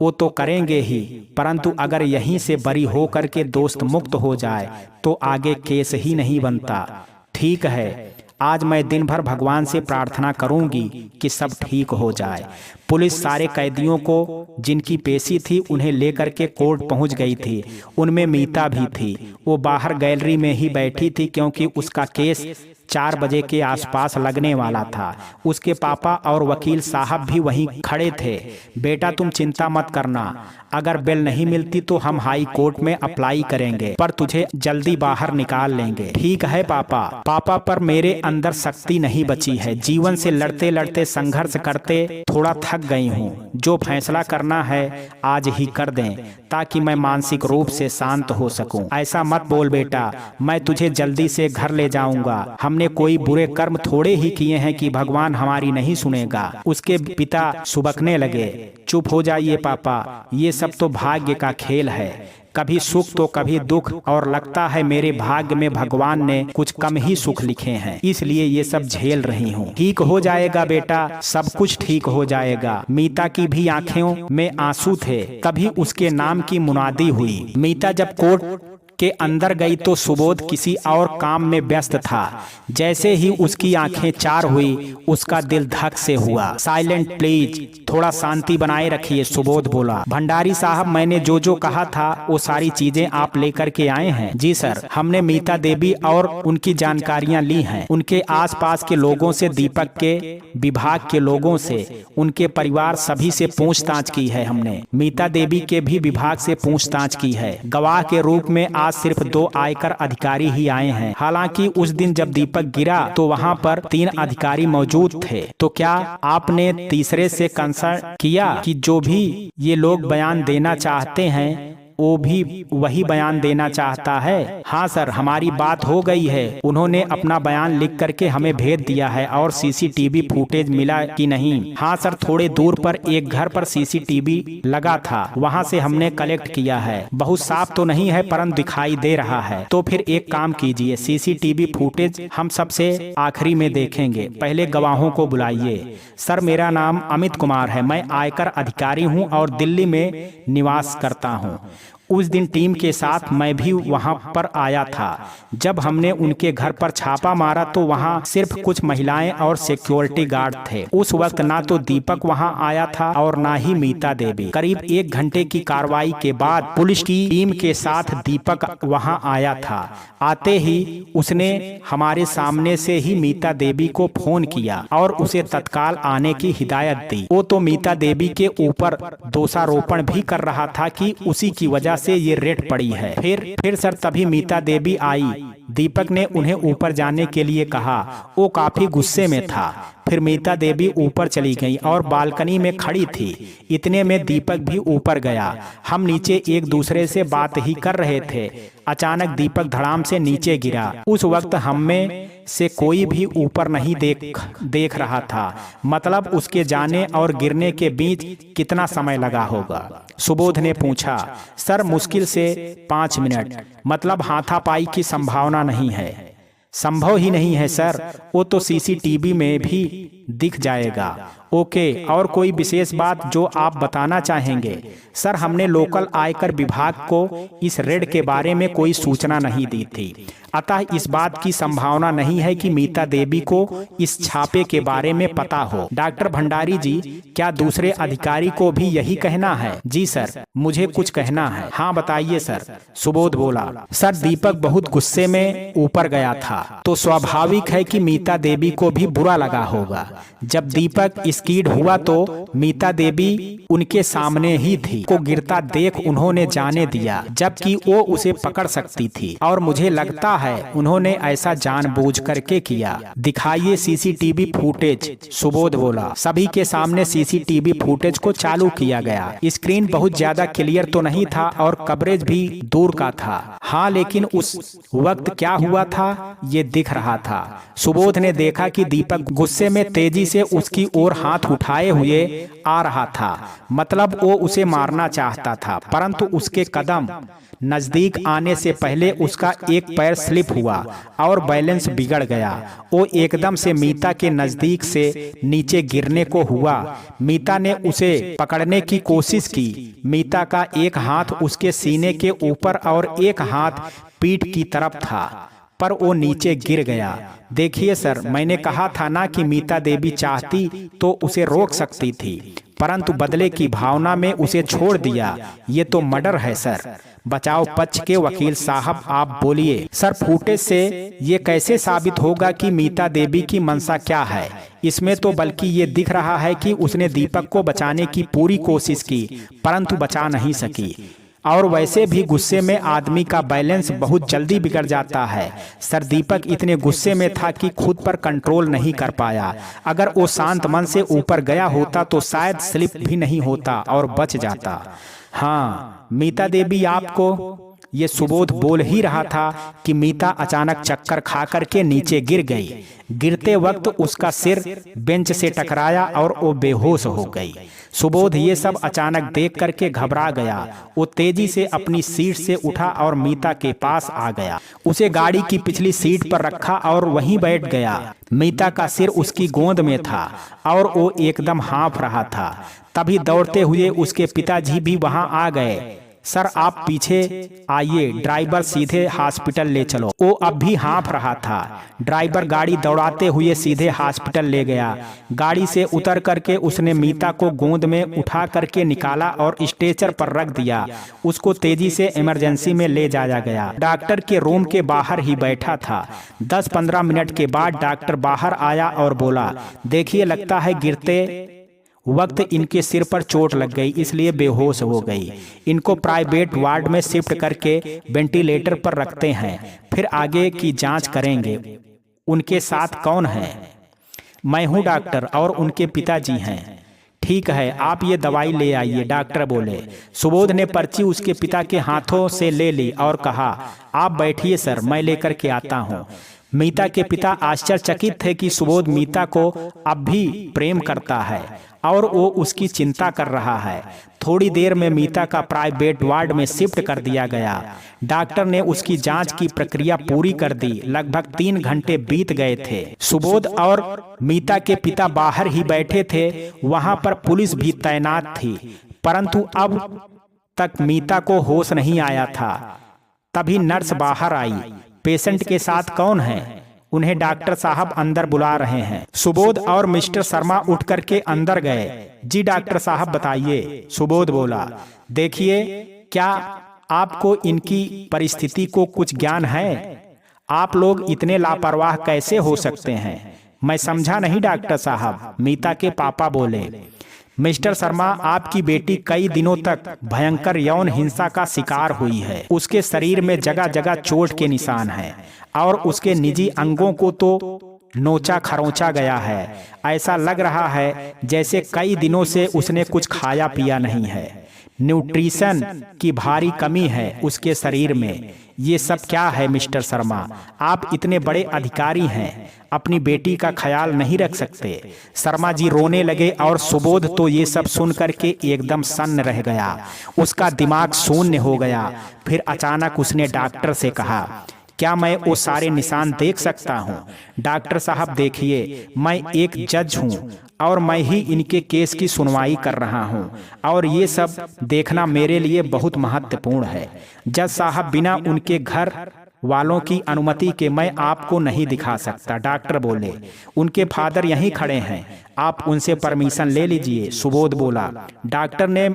वो तो करेंगे ही, परंतु अगर यहीं से बरी हो करके दोस्त मुक्त हो जाए तो आगे केस ही नहीं बनता। ठीक है, आज मैं दिन भर भगवान से प्रार्थना करूंगी कि सब ठीक हो जाए। पुलिस सारे कैदियों को जिनकी पेशी थी उन्हें लेकर के कोर्ट पहुंच गई थी। उनमें मीता भी थी। वो बाहर गैलरी में ही बैठी थी क्योंकि उसका केस 4 बजे के आसपास लगने वाला था। उसके पापा और वकील साहब भी वहीं खड़े थे। बेटा तुम चिंता मत करना, अगर बेल नहीं मिलती तो हम हाई कोर्ट में अप्लाई करेंगे, पर तुझे जल्दी बाहर निकाल लेंगे। ठीक है पापा। पापा पर मेरे अंदर शक्ति नहीं बची है। जीवन से लड़ते लड़ते संघर्ष करते थोड़ा थक गई हूँ। जो फैसला करना है आज ही कर दें ताकि मैं मानसिक रूप से शांत हो सकूं। ऐसा मत बोल बेटा, मैं तुझे जल्दी से घर ले जाऊंगा। हमने कोई बुरे कर्म थोड़े ही किए हैं कि भगवान हमारी नहीं सुनेगा। उसके पिता सुबकने लगे। चुप हो जाइए पापा, ये सब तो भाग्य का खेल है, कभी सुख तो कभी दुख, और लगता है मेरे भाग्य में भगवान ने कुछ कम ही सुख लिखे हैं, इसलिए ये सब झेल रही हूँ। ठीक हो जाएगा बेटा, सब कुछ ठीक हो जाएगा। मीता की भी आंखों में आंसू थे। तभी उसके नाम की मुनादी हुई। मीता जब कोर्ट के अंदर गई तो सुबोध किसी और काम में व्यस्त था। जैसे ही उसकी आंखें चार हुई, उसका दिल धक से हुआ। साइलेंट प्लीज, थोड़ा शांति बनाए रखिए, सुबोध बोला। भंडारी साहब, मैंने जो जो कहा था वो सारी चीजें आप लेकर के आए हैं? जी सर, हमने मीता देवी और उनकी जानकारियां ली हैं। उनके आसपास के लोगों से, दीपक के विभाग के लोगों से, उनके परिवार सभी से पूछताछ की है हमने। मीता देवी के भी विभाग से पूछताछ की है। गवाह के रूप में आज सिर्फ 2 आयकर अधिकारी ही आए हैं। हालांकि उस दिन जब दीपक गिरा तो वहां पर 3 अधिकारी मौजूद थे। तो क्या आपने तीसरे से कंसल्ट किया कि जो भी ये लोग बयान देना चाहते हैं वो भी वही बयान देना चाहता है? हाँ सर, हमारी बात हो गई है। उन्होंने अपना बयान लिख करके हमें भेज दिया है। और सीसीटीवी फुटेज मिला कि नहीं? हाँ सर, थोड़े दूर पर एक घर पर सीसीटीवी लगा था, वहाँ से हमने कलेक्ट किया है। बहुत साफ तो नहीं है परंतु दिखाई दे रहा है। तो फिर एक काम कीजिए, सीसीटीवी फुटेज हम सबसे आखिरी में देखेंगे, पहले गवाहों को बुलाइए। सर, मेरा नाम अमित कुमार है, मैं आयकर अधिकारी हूँ और दिल्ली में निवास करता हूँ। उस दिन टीम के साथ मैं भी वहां पर आया था। जब हमने उनके घर पर छापा मारा तो वहां सिर्फ कुछ महिलाएं और सिक्योरिटी गार्ड थे। उस वक्त ना तो दीपक वहां आया था और ना ही मीता देवी। करीब 1 घंटे की कार्रवाई के बाद पुलिस की टीम के साथ दीपक वहां आया था। आते ही उसने हमारे सामने से ही मीता देवी को फोन किया और उसे तत्काल आने की हिदायत दी। वो तो मीता देवी के ऊपर दोषारोपण भी कर रहा था कि उसी की वजह से ये रेड पड़ी है। फिर सर तभी मीता देवी आई। दीपक ने उन्हें ऊपर जाने के लिए कहा। वो काफी गुस्से में था। फिर मीता देवी ऊपर चली गई और बालकनी में खड़ी थी। इतने में दीपक भी ऊपर गया। हम नीचे एक दूसरे से बात ही कर रहे थे। अचानक दीपक धड़ाम से नीचे गिरा। उस वक्त हम में से कोई भी ऊपर नहीं देख रहा था। मतलब उसके जाने और गिरने के बीच कितना समय लगा होगा? सुबोध ने पूछा। सर, मुश्किल से 5 मिनट। मतलब हाथापाई की संभावना नहीं है? संभव ही नहीं है सर, वो तो सीसीटीवी में भी दिख जाएगा। ओके, और कोई विशेष बात जो आप बताना चाहेंगे? सर, हमने लोकल आयकर विभाग को इस रेड के बारे में कोई सूचना नहीं दी थी, अतः इस बात की संभावना नहीं है कि मीता देवी को इस छापे के बारे में पता हो। डॉक्टर भंडारी जी, क्या दूसरे अधिकारी को भी यही कहना है? जी सर, मुझे कुछ कहना है। हाँ बताइए सर, सुबोध बोला। सर, दीपक बहुत गुस्से में ऊपर गया था, तो स्वाभाविक है कि मीता देवी को भी बुरा लगा होगा। जब दीपक स्कीड हुआ तो मीता देवी उनके सामने ही थी। को गिरता देख उन्होंने जाने दिया, जबकि वो उसे पकड़ सकती थी, और मुझे लगता है उन्होंने ऐसा जानबूझ करके किया। दिखाइए सीसीटीवी फुटेज, सुबोध बोला। सभी के सामने सीसीटीवी फुटेज को चालू किया गया। स्क्रीन बहुत ज्यादा क्लियर तो नहीं था और कवरेज भी दूर का था। हाँ, लेकिन उस वक्त क्या हुआ था ये दिख रहा था। सुबोध ने देखा कि दीपक गुस्से में तेजी से उसकी ओर हाथ उठाए हुए आ रहा था। मतलब वो उसे मारना चाहता था, परंतु उसके कदम नजदीक आने से पहले उसका एक पैर स्लिप हुआ और बैलेंस बिगड़ गया। वो एकदम से मीता के नजदीक से नीचे गिरने को हुआ। मीता ने उसे पकड़ने की कोशिश की। मीता का एक हाथ उसके सीने के ऊपर और एक हाथ पीठ की तरफ था, पर वो नीचे गिर गया। देखिए सर, मैंने कहा था ना कि मीता देवी चाहती तो उसे रोक सकती थी। परंतु बदले की भावना में उसे छोड़ दिया। ये तो मर्डर है सर। बचाव पक्ष के वकील साहब आप बोलिए। सर, फुटेज से ये कैसे साबित होगा कि मीता देवी की मंशा क्या है? इसमें तो बल्कि ये दिख रहा है कि उसने दीपक को बचाने की पूरी कोशिश की, परंतु बचा नहीं सकी। और वैसे भी गुस्से में आदमी का बैलेंस बहुत जल्दी बिगड़ जाता है। सर, दीपक इतने गुस्से में था कि खुद पर कंट्रोल नहीं कर पाया। अगर वो शांत मन से ऊपर गया होता तो शायद स्लिप भी नहीं होता और बच जाता। हाँ, मीता देवी आपको, ये सुबोध बोल ही रहा था कि मीता अचानक चक्कर खा करके नीचे गिर गई। गिरते वक्त उसका सिर बेंच से टकराया और वो बेहोश हो गई। सुबोध ये सब अचानक देख करके घबरा गया। वो तेजी से अपनी सीट से उठा और मीता के पास आ गया। उसे गाड़ी की पिछली सीट पर रखा और वहीं बैठ गया। मीता का सिर उसकी गोद में था और वो एकदम हाँफ रहा था। तभी दौड़ते हुए उसके पिताजी भी वहां आ गए। सर, आप पीछे आइए, ड्राइवर सीधे हॉस्पिटल ले चलो। वो अब भी हाँफ रहा था। ड्राइवर गाड़ी दौड़ाते हुए सीधे हॉस्पिटल ले गया। गाड़ी से उतर करके उसने मीता को गोद में उठा करके निकाला और स्ट्रेचर पर रख दिया। उसको तेजी से इमरजेंसी में ले जाया गया। डॉक्टर के रूम के बाहर ही बैठा था। 10-15 मिनट के बाद डॉक्टर बाहर आया और बोला, देखिए, लगता है गिरते वक्त इनके सिर पर चोट लग गई, इसलिए बेहोश हो गई। इनको प्राइवेट वार्ड में शिफ्ट करके वेंटिलेटर पर रखते हैं, फिर आगे की जांच करेंगे। उनके साथ कौन है? मैं हूं डॉक्टर, और उनके पिताजी हैं। ठीक है, आप ये दवाई ले आइए, डॉक्टर बोले। सुबोध ने पर्ची उसके पिता के हाथों से ले ली और कहा, आप बैठिए सर, मैं लेकर के आता हूँ। मीता के पिता आश्चर्यचकित थे कि सुबोध मीता को अब भी प्रेम करता है और वो उसकी चिंता कर रहा है। थोड़ी देर में मीता का प्राइवेट वार्ड में शिफ्ट कर दिया गया। डॉक्टर ने उसकी जांच की प्रक्रिया पूरी कर दी। लगभग 3 घंटे बीत गए थे। सुबोध और मीता के पिता बाहर ही बैठे थे। वहां पर पुलिस भी तैनात थी, परंतु अब तक मीता को होश नहीं आया था। तभी नर्स बाहर आई। पेशेंट के साथ कौन है? उन्हें डॉक्टर साहब अंदर बुला रहे हैं। सुबोध और मिस्टर शर्मा उठ करके अंदर गए। जी डॉक्टर साहब बताइए, सुबोध बोला। देखिए, क्या आपको इनकी परिस्थिति को कुछ ज्ञान है? आप लोग इतने लापरवाह कैसे हो सकते हैं? मैं समझा नहीं डॉक्टर साहब, मीता के पापा बोले। मिस्टर शर्मा, आपकी बेटी कई दिनों तक भयंकर यौन हिंसा का शिकार हुई है। उसके शरीर में जगह जगह चोट के निशान हैं और उसके निजी अंगों को तो नोचा खरोंचा गया है। ऐसा लग रहा है जैसे कई दिनों से उसने कुछ खाया पिया नहीं है। न्यूट्रिशन की भारी कमी है उसके शरीर में। ये सब क्या है मिस्टर शर्मा? आप इतने बड़े अधिकारी हैं, अपनी बेटी का ख्याल नहीं रख सकते? शर्मा जी रोने लगे और सुबोध तो ये सब सुन करके एकदम सन्न रह गया। उसका दिमाग शून्य हो गया। फिर अचानक उसने डॉक्टर से कहा, क्या मैं वो सारे निशान देख सकता हूँ? डॉक्टर साहब देखिए, मैं एक जज हूँ और मैं ही इनके केस की सुनवाई कर रहा हूँ और ये सब देखना मेरे लिए बहुत महत्वपूर्ण है। जज साहब, बिना उनके घर वालों की अनुमति के मैं आपको नहीं दिखा सकता, डॉक्टर बोले। उनके फादर यहीं खड़े हैं, आप उनसे परमिशन ले लीजिए, सुबोध बोला। डॉक्टर ने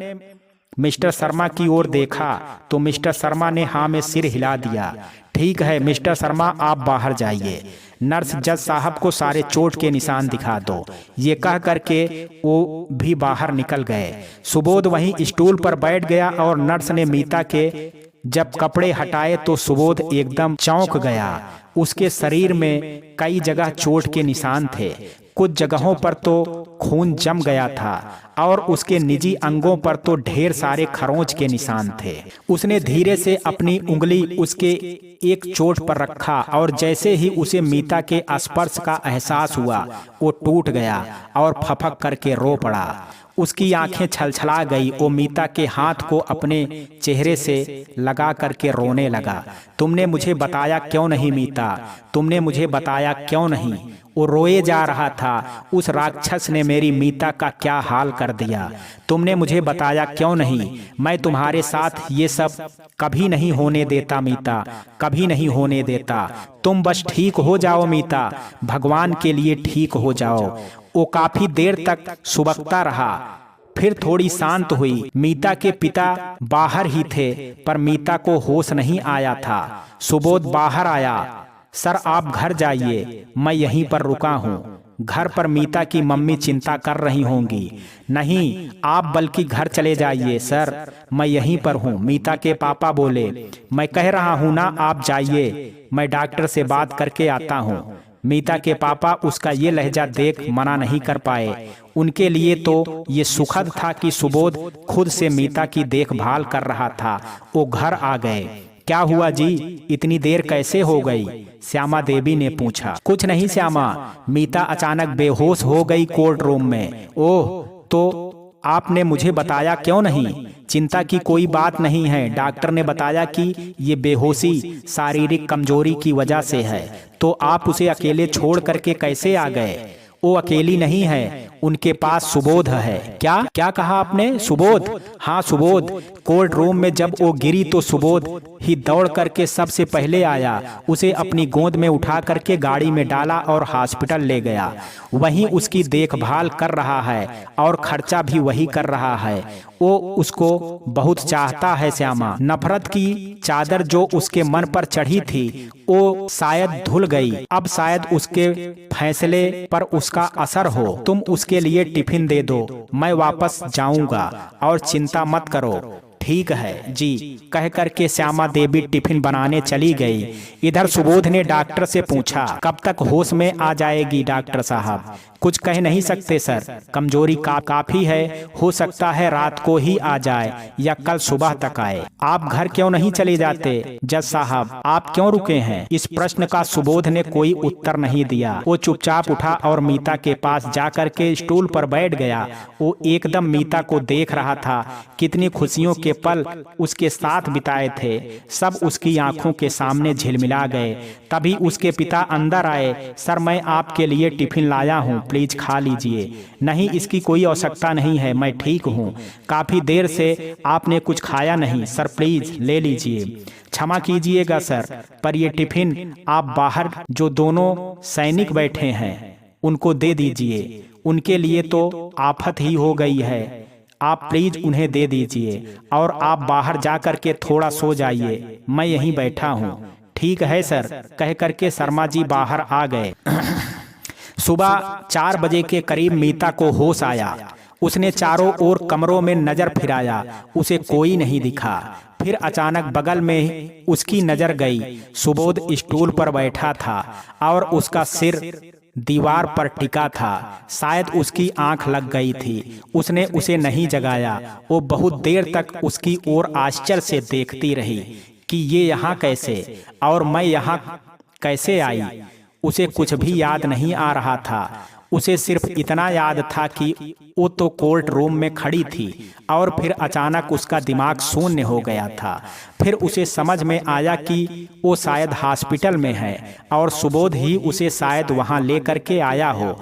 मिस्टर शर्मा की ओर देखा तो मिस्टर शर्मा ने हाँ में सिर हिला दिया। ठीक है मिस्टर शर्मा, आप बाहर जाइए। नर्स जज साहब को सारे चोट के निशान दिखा दो। ये कह करके वो भी बाहर निकल गए। सुबोध वहीं स्टूल पर बैठ गया और नर्स ने मीता के जब कपड़े हटाए तो सुबोध एकदम चौंक गया। उसके शरीर में कई जगह चोट के निशान थे। कुछ जगहों पर तो खून जम गया था और उसके निजी अंगों पर तो ढेर सारे खरोंच के निशान थे। उसने धीरे से अपनी उंगली उसके एक चोट पर रखा और जैसे ही उसे मीता के स्पर्श का एहसास हुआ, वो टूट गया और फपक करके रो पड़ा। उसकी आंखें छलछला गई। वो मीता के हाथ को अपने चेहरे से लगा करके रोने लगा। तुमने मुझे बताया क्यों नहीं मीता? तुमने मुझे बताया क्यों नहीं? वो रोए जा रहा था। उस राक्षस ने मेरी मीता का क्या हाल कर दिया। तुमने मुझे बताया क्यों नहीं? मैं तुम्हारे साथ ये सब कभी नहीं होने देता मीता, कभी नहीं होने देता। तुम बस ठीक हो जाओ मीता, भगवान के लिए ठीक हो जाओ। वो काफी देर तक सुबकता रहा। फिर थोड़ी शांत हुई। मीता के पिता बाहर ही थे, पर मीता को होश नहीं आया था। सुबोध बाहर आया। सर आप घर जाइए, मैं यहीं पर रुका हूँ। घर पर मीता की मम्मी चिंता कर रही होंगी। नहीं, आप बल्कि घर चले जाइए सर, मैं यहीं पर हूँ। मीता के पापा बोले, मैं कह रहा हूँ ना आप जाइए, मैं डॉक्टर से बात करके आता हूँ। मीता के पापा उसका ये लहजा देख मना नहीं कर पाए। उनके लिए तो ये सुखद था कि सुबोध खुद से मीता की देखभाल कर रहा था। वो घर आ गए। क्या हुआ जी, इतनी देर कैसे हो गई? श्यामा देवी ने पूछा। कुछ नहीं श्यामा, मीता अचानक बेहोश हो गई कोर्ट रूम में। ओह, तो आपने मुझे बताया क्यों नहीं? चिंता की कोई बात नहीं है, डॉक्टर ने बताया कि ये बेहोशी शारीरिक कमजोरी की वजह से है। तो आप उसे अकेले छोड़ करके कैसे आ गए? वो अकेली नहीं है, उनके पास सुबोध है। क्या क्या कहा आपने? सुबोध? हाँ सुबोध। कोर्ट रूम में जब वो गिरी तो सुबोध ही दौड़ करके सबसे पहले आया, उसे अपनी गोद में उठा करके गाड़ी में डाला और हॉस्पिटल ले गया। वहीं उसकी देखभाल कर रहा है और खर्चा भी वही कर रहा है। वो उसको बहुत चाहता है श्यामा। नफरत की चादर जो उसके मन पर चढ़ी थी वो शायद धुल गई। अब शायद उसके फैसले पर उसका असर हो। तुम उसके लिए टिफिन दे दो, मैं वापस जाऊंगा और चिंता मत करो। ठीक है जी, कह करके श्यामा देवी टिफिन बनाने चली गई। इधर सुबोध ने डॉक्टर से पूछा, कब तक होश में आ जाएगी डॉक्टर साहब? कुछ कह नहीं सकते सर, कमजोरी काफी है, हो सकता है रात को ही आ जाए या कल सुबह तक आए। आप घर क्यों नहीं चले जाते? जज साहब आप क्यों रुके हैं? इस प्रश्न का सुबोध ने कोई उत्तर नहीं दिया। वो चुपचाप उठा और मीता के पास जाकर के स्टूल पर बैठ गया। वो एकदम मीता को देख रहा था। कितनी खुशियों के पल उसके साथ बिताए थे, सब उसकी आंखों के सामने झिलमिला गए। तभी उसके पिता अंदर आए। सर मैं आपके लिए टिफिन लाया हूँ, प्लीज खा लीजिए। नहीं, इसकी कोई आवश्यकता नहीं है, मैं ठीक हूँ। काफी देर से आपने कुछ खाया नहीं सर, प्लीज ले लीजिए। क्षमा कीजिएगा सर, पर ये टिफिन आप बाहर जो दोनों सैनिक बैठे हैं उनको दे दीजिए। उनके लिए तो आफत ही हो गई है, आप प्लीज उन्हें दे दीजिए और आप बाहर जा करके थोड़ा सो जाइए, मैं यहीं बैठा हूँ। ठीक है सर, कह करके शर्मा जी बाहर आ गए। सुबह 4 बजे के करीब मीता को होश आया। उसने चारों ओर कमरों में नजर फिराया, उसे कोई नहीं दिखा। फिर अचानक बगल में उसकी नजर गई। सुबोध स्टूल पर बैठा था और उसका सिर दीवार पर टिका था। शायद उसकी आंख लग गई थी। उसने उसे नहीं जगाया। वो बहुत देर तक उसकी ओर आश्चर्य से देखती रही कि ये यहाँ कैसे और मैं यहाँ कैसे आई। उसे कुछ भी याद नहीं आ रहा था। उसे सिर्फ इतना याद था कि वो तो कोर्ट रूम में खड़ी थी और फिर अचानक उसका दिमाग शून्य हो गया था। फिर उसे समझ में आया कि वो शायद हॉस्पिटल में है और सुबोध ही उसे शायद वहां लेकर के आया हो।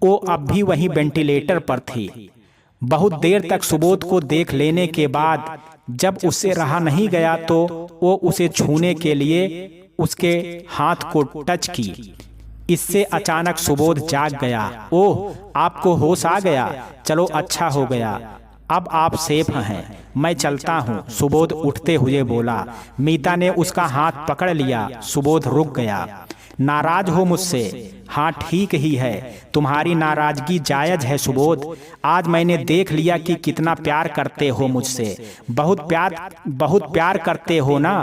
वो अब भी वहीं वेंटिलेटर पर थी। बहुत देर तक सुबोध को देख लेने के बाद जब उससे रहा नहीं गया तो वो उसे छूने के लिए उसके हाथ को टच की। इससे अचानक सुबोध जाग गया। ओह, आपको होश आ गया, चलो अच्छा हो गया, अब आप सेफ हैं, मैं चलता हूँ, सुबोध उठते हुए बोला। मीता ने उसका हाथ पकड़ लिया। सुबोध रुक गया। नाराज हो मुझसे? हाँ ठीक ही है, तुम्हारी नाराजगी जायज है सुबोध। आज मैंने देख लिया कि कितना प्यार करते हो मुझसे। बहुत प्यार करते हो ना।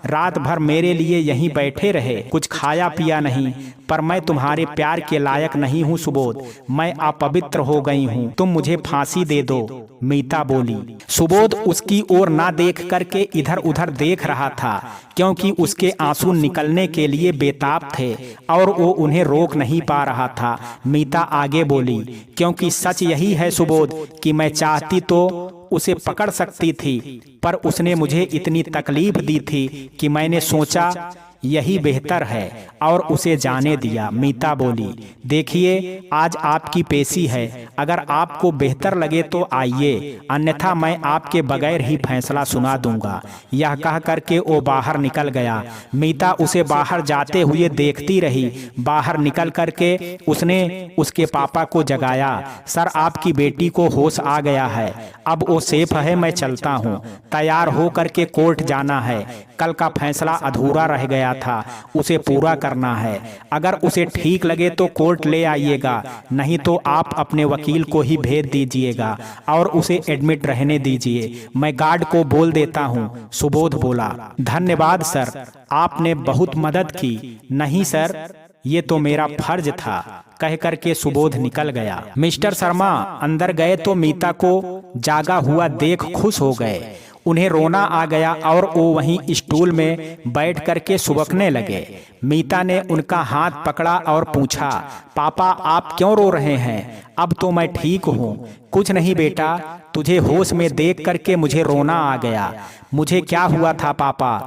रात भर मेरे लिए यहीं बैठे रहे, कुछ खाया पिया नहीं, पर मैं तुम्हारे प्यार के लायक नहीं हूँ सुबोध। मैं अपवित्र हो गई हूँ, तुम मुझे फांसी दे दो, मीता बोली। सुबोध उसकी ओर ना देख करके इधर उधर देख रहा था, क्योंकि उसके आंसू निकलने के लिए बेताब थे और वो उन्हें रोक नहीं पा रहा था। मीता आगे बोली, क्योंकि सच यही है सुबोध कि मैं चाहती तो उसे पकड़ सकती थी, पर उसने मुझे इतनी तकलीफ दी थी कि मैंने सोचा यही बेहतर है और उसे जाने दिया। मीता बोली, देखिए आज आपकी पेशी है, अगर आपको बेहतर लगे तो आइए, अन्यथा मैं आपके बगैर ही फैसला सुना दूंगा। यह कह करके वो बाहर निकल गया। मीता उसे बाहर जाते हुए देखती रही। बाहर निकल करके उसने उसके पापा को जगाया। सर, आपकी बेटी को होश आ गया है, अब वो सेफ है, मैं चलता हूँ। तैयार हो करके कोर्ट जाना है, कल का फैसला अधूरा रह गया था, उसे पूरा करना है। अगर उसे ठीक लगे तो कोर्ट ले आइएगा, नहीं तो आप अपने वकील को ही भेज दीजिएगा और उसे एडमिट रहने दीजिए, मैं गार्ड को बोल देता हूँ। सुबोध बोला, धन्यवाद सर, आपने बहुत मदद की। नहीं सर, ये तो मेरा फर्ज था, कह करके सुबोध निकल गया। मिस्टर शर्मा अंदर गए तो मीता को जागा हुआ देख खुश हो गए। उन्हें रोना आ गया और वो वहीं स्टूल में बैठ करके सुबकने लगे। मीता ने उनका हाथ पकड़ा और पूछा, पापा आप क्यों रो रहे हैं? अब तो मैं ठीक हूँ। कुछ नहीं बेटा, तुझे होश में देख करके मुझे रोना आ गया। मुझे क्या हुआ था पापा,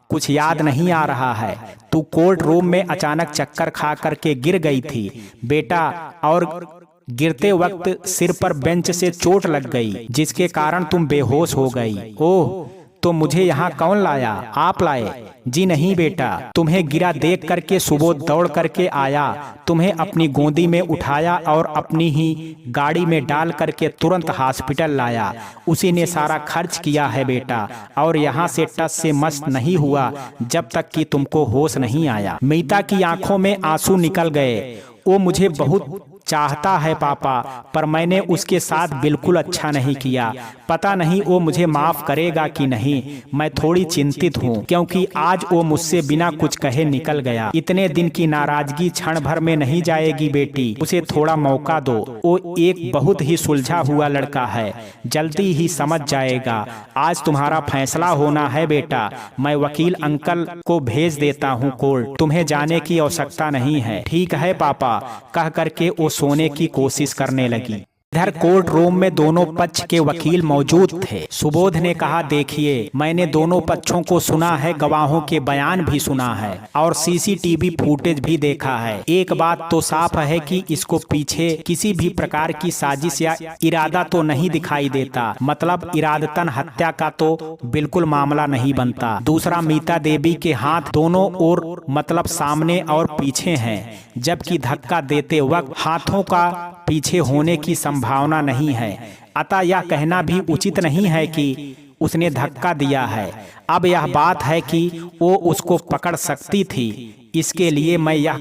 कुछ याद नहीं आ रहा है। तू कोर्ट रूम में अचानक चक्कर खा करके गिर गई थी बेटा, और गिरते वक्त सिर पर बेंच से चोट लग गई, जिसके कारण तुम बेहोश हो गई। ओह, तो मुझे यहाँ कौन लाया? आप लाए? जी नहीं बेटा, तुम्हें गिरा देख करके सुबोध दौड़ करके आया, तुम्हें अपनी गोदी में उठाया और अपनी ही गाड़ी में डाल करके तुरंत हॉस्पिटल लाया। उसी ने सारा खर्च किया है बेटा, और यहाँ से टस से मस नहीं हुआ जब तक कि तुमको होश नहीं आया। मीता की आंखों में आंसू निकल गए। वो मुझे बहुत चाहता है पापा, पर मैंने उसके साथ बिल्कुल अच्छा नहीं किया। पता नहीं वो मुझे माफ करेगा कि नहीं, मैं थोड़ी चिंतित हूँ, क्योंकि आज वो मुझसे बिना कुछ कहे निकल गया। इतने दिन की नाराजगी क्षण भर में नहीं जाएगी बेटी, उसे थोड़ा मौका दो। वो एक बहुत ही सुलझा हुआ लड़का है, जल्दी ही समझ जाएगा। आज तुम्हारा फैसला होना है बेटा, मैं वकील अंकल को भेज देता हूँ कोर्ट, तुम्हें जाने की आवश्यकता नहीं है। ठीक है पापा, कह करके वो सोने की कोशिश करने लगी। इधर कोर्ट रूम में दोनों पक्ष के वकील मौजूद थे। सुबोध ने कहा, देखिए मैंने दोनों पक्षों को सुना है, गवाहों के बयान भी सुना है और सीसीटीवी फुटेज भी देखा है। एक बात तो साफ है कि इसको पीछे किसी भी प्रकार की साजिश या इरादा तो नहीं दिखाई देता, मतलब इरादतन हत्या का तो बिल्कुल मामला नहीं बनता। दूसरा, मीता देवी के हाथ दोनों ओर मतलब सामने और पीछे हैं, जबकि धक्का देते वक्त हाथों का पीछे होने की संभावना नहीं है। अतः यह कहना भी उचित नहीं है कि उसने धक्का दिया है। अब यह बात है कि वो उसको पकड़ सकती थी। इसके लिए मैं यह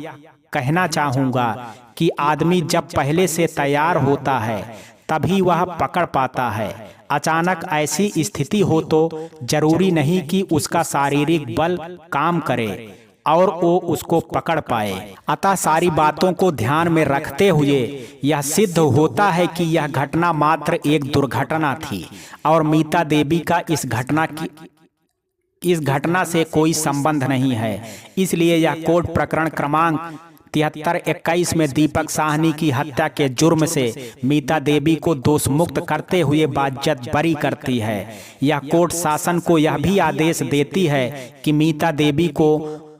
कहना चाहूँगा कि आदमी जब पहले से तैयार होता है तभी वह पकड़ पाता है। अचानक ऐसी स्थिति हो तो जरूरी नहीं कि उसका शारीरिक बल काम करे और वो उसको पकड़ पाए। अतः सारी बातों को ध्यान में रखते हुए यह सिद्ध होता है कि यह घटना मात्र एक दुर्घटना थी और मीता देवी का इस घटना से कोई संबंध नहीं है। इसलिए यह कोर्ट प्रकरण क्रमांक 7321 में दीपक साहनी की हत्या के जुर्म से मीता देवी को दोष मुक्त करते हुए बाज्यत बरी करती है। यह कोर्ट शासन को यह भी आदेश देती है कि मीता देवी को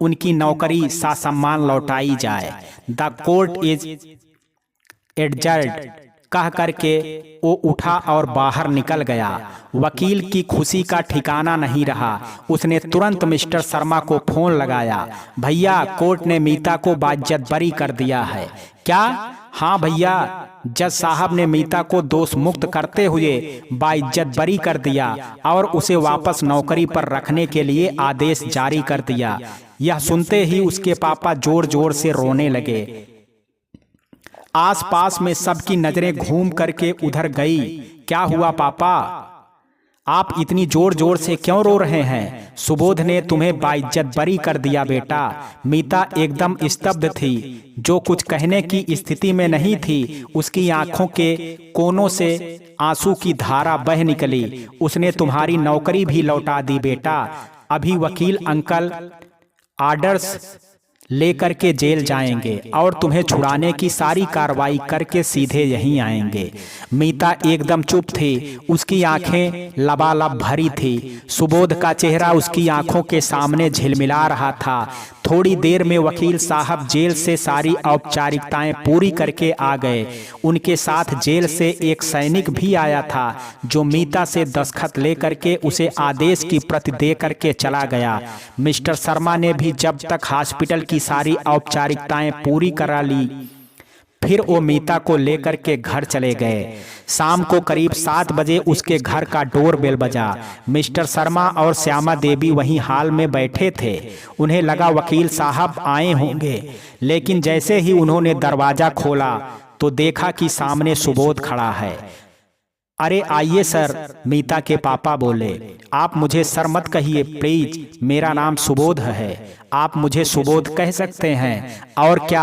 उनकी नौकरी ससम्मान लौटाई जाए। द कोर्ट इज एडजर्ड, कह करके वो उठा और बाहर निकल गया। वकील की खुशी का ठिकाना नहीं रहा। उसने तुरंत मिस्टर शर्मा को फोन लगाया, भैया कोर्ट ने मीता को बाज्यत बरी कर दिया है। क्या? हाँ भैया, जज साहब ने मीता को दोष मुक्त करते हुए बाइज्जत बरी कर दिया और उसे वापस नौकरी पर रखने के लिए आदेश जारी कर दिया। यह सुनते ही उसके पापा जोर जोर से रोने लगे। आसपास में सबकी नजरें घूम करके उधर गई। क्या हुआ पापा, आप इतनी जोर जोर से क्यों रो रहे हैं? सुबोध ने तुम्हें बाइज्जत बरी कर दिया बेटा। मीता एकदम स्तब्ध थी, जो कुछ कहने की स्थिति में नहीं थी। उसकी आंखों के कोनों से आंसू की धारा बह निकली। उसने तुम्हारी नौकरी भी लौटा दी बेटा। अभी वकील अंकल ऑर्डर्स लेकर के जेल जाएंगे और तुम्हें छुड़ाने की सारी कार्रवाई करके सीधे यहीं आएंगे। मीता एकदम चुप थी, उसकी आंखें लबालब भरी थी। सुबोध का चेहरा उसकी आंखों के सामने झिलमिला रहा था। थोड़ी देर में वकील साहब जेल से सारी औपचारिकताएं पूरी करके आ गए। उनके साथ जेल से एक सैनिक भी आया था जो मीता से दस्तखत लेकर के उसे आदेश की प्रति दे करके चला गया। मिस्टर शर्मा ने भी जब तक हॉस्पिटल की सारी औपचारिकताएं पूरी करा ली, फिर वो मीता को लेकर के घर चले गए। शाम को करीब 7 बजे उसके घर का डोर बेल बजा। मिस्टर शर्मा और श्यामा देवी वहीं हॉल में बैठे थे। उन्हें लगा वकील साहब आए होंगे, लेकिन जैसे ही उन्होंने दरवाजा खोला तो देखा कि सामने सुबोध खड़ा है। अरे आइए सर, मीता के पापा बोले। आप मुझे सर मत कहिए प्लीज, मेरा नाम सुबोध है। आप मुझे सुबोध कह सकते हैं। और क्या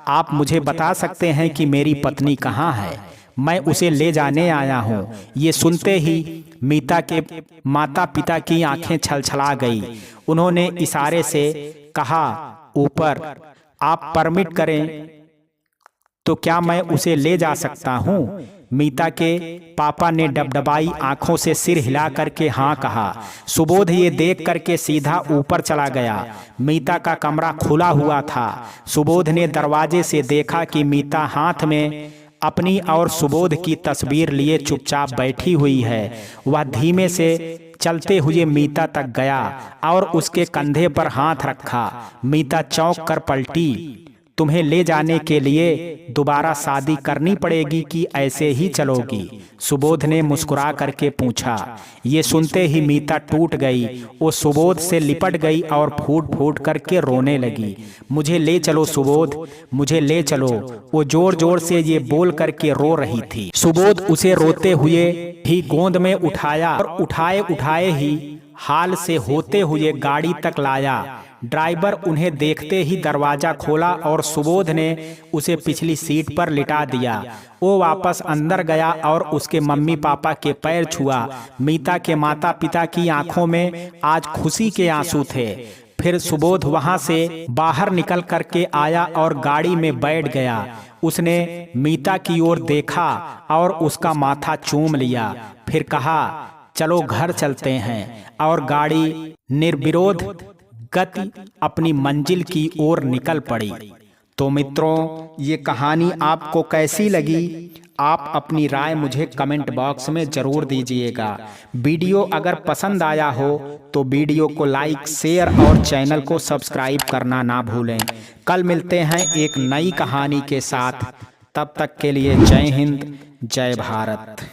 आप मुझे बता सकते हैं कि मेरी पत्नी कहाँ है? मैं उसे ले जाने आया हूँ। ये सुनते ही मीता के माता पिता की आंखें छलछला गई। उन्होंने इशारे से कहा, ऊपर। आप परमिट करें तो क्या मैं उसे ले जा सकता हूँ? मीता के पापा ने डबडबाई आंखों से सिर हिला करके हाँ कहा। सुबोध ये देख करके सीधा ऊपर चला गया। मीता का कमरा खुला हुआ था। सुबोध ने दरवाजे से देखा कि मीता हाथ में अपनी और सुबोध की तस्वीर लिए चुपचाप बैठी हुई है। वह धीमे से चलते हुए मीता तक गया और उसके कंधे पर हाथ रखा। मीता चौंक कर पलटी। तुम्हें ले जाने के लिए दोबारा शादी करनी पड़ेगी कि ऐसे ही चलोगी? सुबोध ने मुस्कुरा करके पूछा। ये सुनते ही मीता टूट गई। वो सुबोध से लिपट गई और फूट फूट करके रोने लगी। मुझे ले चलो सुबोध, मुझे ले चलो। वो जोर जोर से ये बोल करके रो रही थी। सुबोध उसे रोते हुए ही गोद में उठाया और उठाए उठाए ही हाल से होते हुए गाड़ी तक लाया। ड्राइवर उन्हें देखते ही दरवाजा खोला और सुबोध ने उसे पिछली सीट पर लिटा दिया। वो वापस अंदर गया और उसके मम्मी पापा के पैर छुआ। मीता के माता पिता की आंखों में आज खुशी के आंसू थे। फिर सुबोध वहां से बाहर निकल करके आया और गाड़ी में बैठ गया। उसने मीता की ओर देखा और उसका माथा चूम लिया। फिर कहा, चलो घर चलते हैं। और गाड़ी निर्विरोध गति अपनी मंजिल की ओर निकल पड़ी। तो मित्रों, ये कहानी आपको कैसी लगी? आप अपनी राय मुझे कमेंट बॉक्स में जरूर दीजिएगा। वीडियो अगर पसंद आया हो तो वीडियो को लाइक, शेयर और चैनल को सब्सक्राइब करना ना भूलें। कल मिलते हैं एक नई कहानी के साथ। तब तक के लिए जय हिंद, जय भारत।